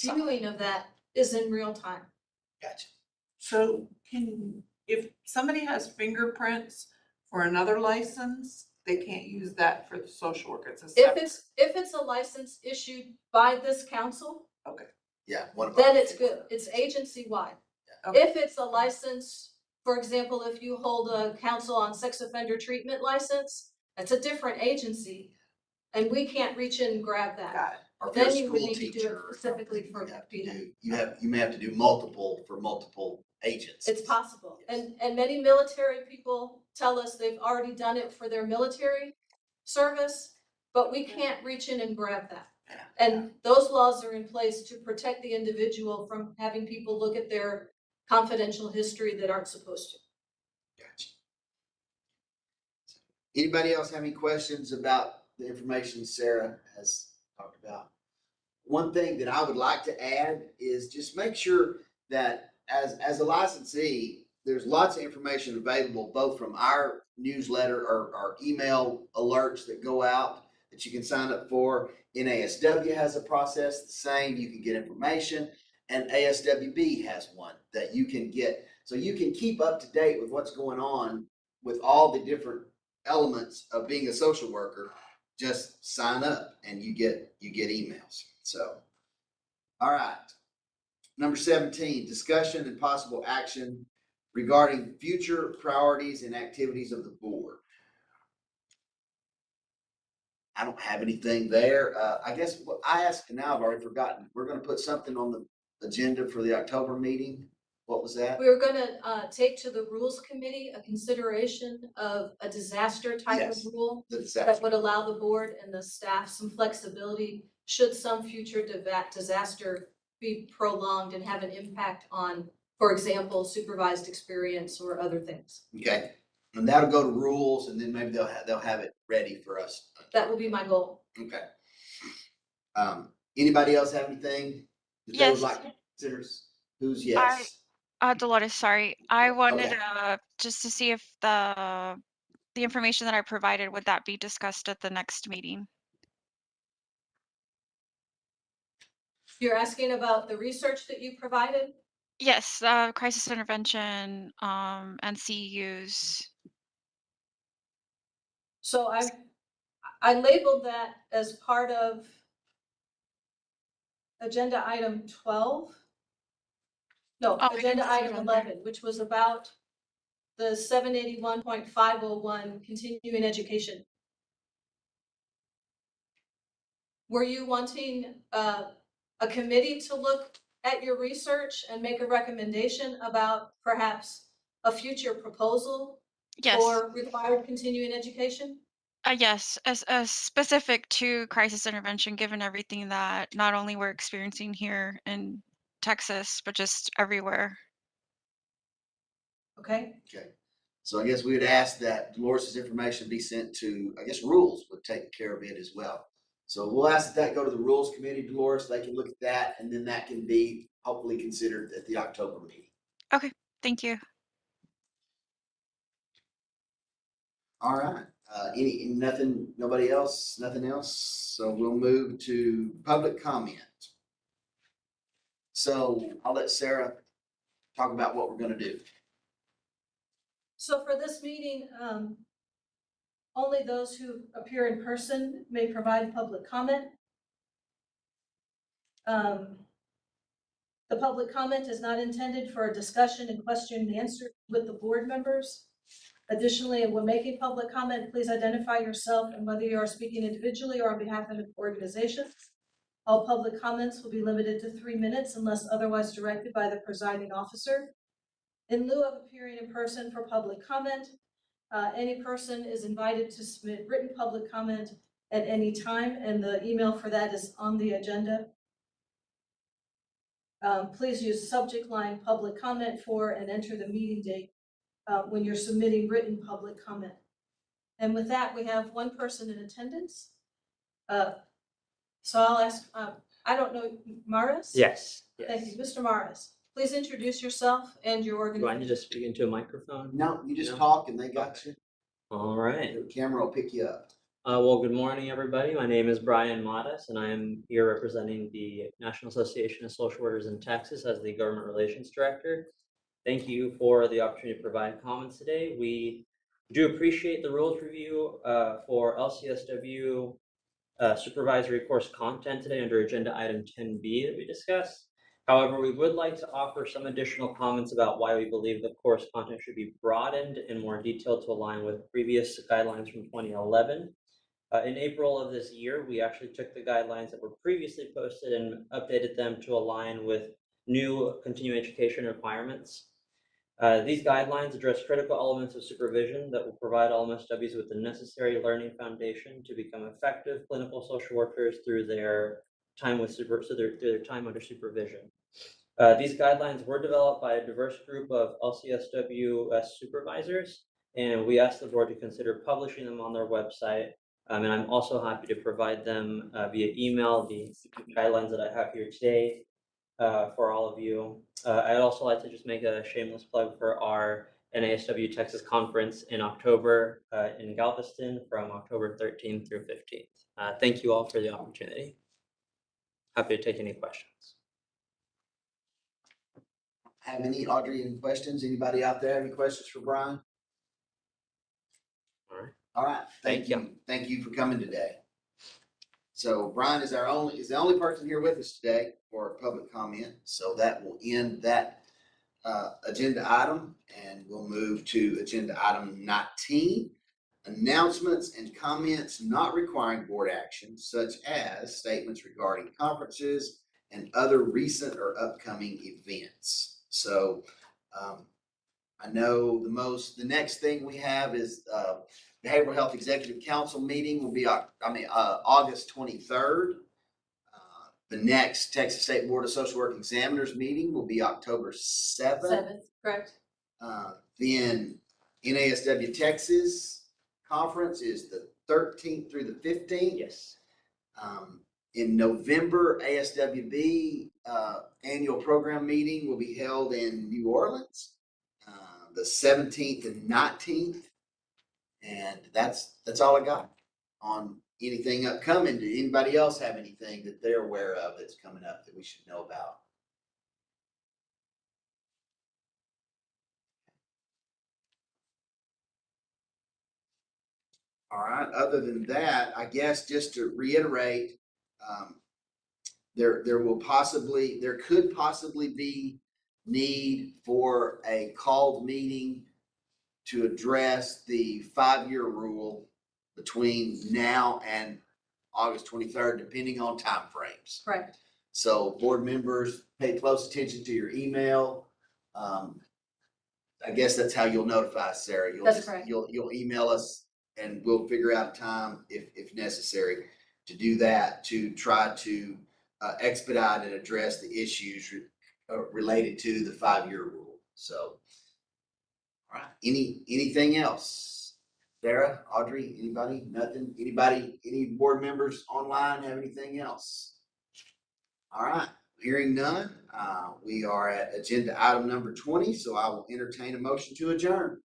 viewing of that is in real time. Gotcha. So if somebody has fingerprints for another license, they can't use that for the social worker. It's a separate. If it's a license issued by this council, Okay. Yeah. Then it's good. It's agency-wide. Yeah. Okay. If it's a license, for example, if you hold a council on sex offender treatment license, that's a different agency, and we can't reach in and grab that. Got it. Or if you're a Then you would school need to do it teacher, specifically for you may have to do multiple for multiple agents. It's possible. And many military people tell us they've already done it for their military service, but we can't reach in and grab that. And those laws are in place to protect the individual from having people look at their confidential history that aren't supposed to. Gotcha. Anybody else have any questions about the information Sarah has talked about? One thing that I would like to add is just make sure that as a licensee, there's lots of information available, both from our newsletter or our email alerts that go out that you can sign up for. NASW has a process the same. You can get information, and ASWB has one that you can get. So you can keep up to date with what's going on with all the different elements of being a social worker. Just sign up and you get emails. So, all right. Number 17, discussion and possible action regarding future priorities and activities of the board. I don't have anything there. I guess what I asked, and now I've already forgotten. We're gonna put something on the agenda for the October meeting. What was that? We were gonna take to the Rules Committee a consideration of a disaster type of Yes, rule the that disaster. would allow the board and the staff some flexibility should some future disaster be prolonged and have an impact on, for example, supervised experience or other things. Okay, and that'll go to rules, and then maybe they'll have it ready for us. That will be my goal. Okay. Anybody else have anything that they would Yes. like to consider? Who's yes? Dolores, sorry. I wanted Okay. just to see if the information that I provided, would that be discussed at the next meeting? You're asking about the research that you provided? Yes, crisis intervention, and CEUs. So I labeled that as part of agenda item 12. No, Oh, I didn't agenda see it item on there. 11, which was about the 781.501 continuing education. Were you wanting a committee to look at your research and make a recommendation about perhaps a future proposal Yes. for required continuing education? Yes, as specific to crisis intervention, given everything that not only we're experiencing here in Texas, but just everywhere. Okay. Okay. So I guess we would ask that Dolores' information be sent to, I guess rules would take care of it as well. So we'll ask that go to the rules committee, Dolores, they can look at that, and then that can be hopefully considered at the October meeting. Okay, thank you. All right, nobody else, nothing else? So we'll move to public comment. So I'll let Sarah talk about what we're gonna do. So for this meeting, only those who appear in person may provide public comment. The public comment is not intended for a discussion and question and answer with the board members. Additionally, when making public comment, please identify yourself and whether you are speaking individually or on behalf of an organization. All public comments will be limited to 3 minutes unless otherwise directed by the presiding officer. In lieu of appearing in person for public comment, any person is invited to submit written public comment at any time, and the email for that is on the agenda. Please use subject line public comment for and enter the meeting date when you're submitting written public comment. And with that, we have one person in attendance. So I'll ask, I don't know, Maris? Yes. Thank you. Mr. Maris, please introduce yourself and your Do I organization. need to speak into a microphone? No, you just No? talk and they got you. All right. The camera will pick you up. Well, good morning, everybody. My name is Brian Modis, and I am here representing the National Association of Social Workers in Texas as the Government Relations Director. Thank you for the opportunity to provide comments today. We do appreciate the rules review for LCSW supervisory course content today under agenda item 10B that we discussed. However, we would like to offer some additional comments about why we believe the course content should be broadened in more detail to align with previous guidelines from 2011. In April of this year, we actually took the guidelines that were previously posted and updated them to align with new continuing education requirements. These guidelines address critical elements of supervision that will provide LMSWs with the necessary learning foundation to become effective clinical social workers through their time through their time under supervision. These guidelines were developed by a diverse group of LCSW supervisors, and we asked the board to consider publishing them on their website. And I'm also happy to provide them via email, the guidelines that I have here today for all of you. I'd also like to just make a shameless plug for our NASW Texas conference in October in Galveston from October 13th through 15th. Thank you all for the opportunity. Happy to take any questions. Have Audrey, any questions? Anybody out there have any questions for Brian? All right. All right. Thank you. Thank you for coming today. So Brian is the only person here with us today for public comment. So that will end that agenda item, and we'll move to agenda item 19. Announcements and comments not requiring board action, such as statements regarding conferences and other recent or upcoming events. So I know the next thing we have is Behavioral Health Executive Council meeting will be August 23rd. The next Texas State Board of Social Work Examiners meeting will be October 7th. Correct. Then NASW Texas conference is the 13th through the 15th. Yes. In November, ASWB annual program meeting will be held in New Orleans, the 17th and 19th. And that's all I got on anything upcoming. Did anybody else have anything that they're aware of that's coming up that we should know about? All right, other than that, I guess just to reiterate, there could possibly be need for a called meeting to address the 5-year rule between now and August 23rd, depending on timeframes. Correct. So board members, pay close attention to your email. I guess that's how you'll notify us, Sarah. That's correct. You'll email us and we'll figure out a time if necessary to do that, to try to expedite and address the issues related to the 5-year rule. So, all right, anything else? Sarah, Audrey, anybody? Nothing? Anybody, any board members online have anything else? All right, hearing none, we are at agenda item number 20, so I will entertain a motion to adjourn.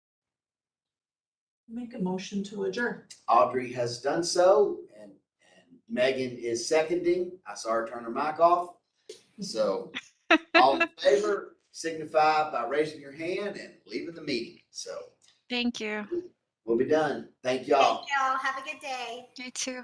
Make a motion to adjourn. Audrey has done so, and Megan is seconding. I saw her turn her mic off. So all in favor, signify by raising your hand and leaving the meeting. So Thank you. we'll be done. Thank y'all. Thank y'all. Have a good day. You too.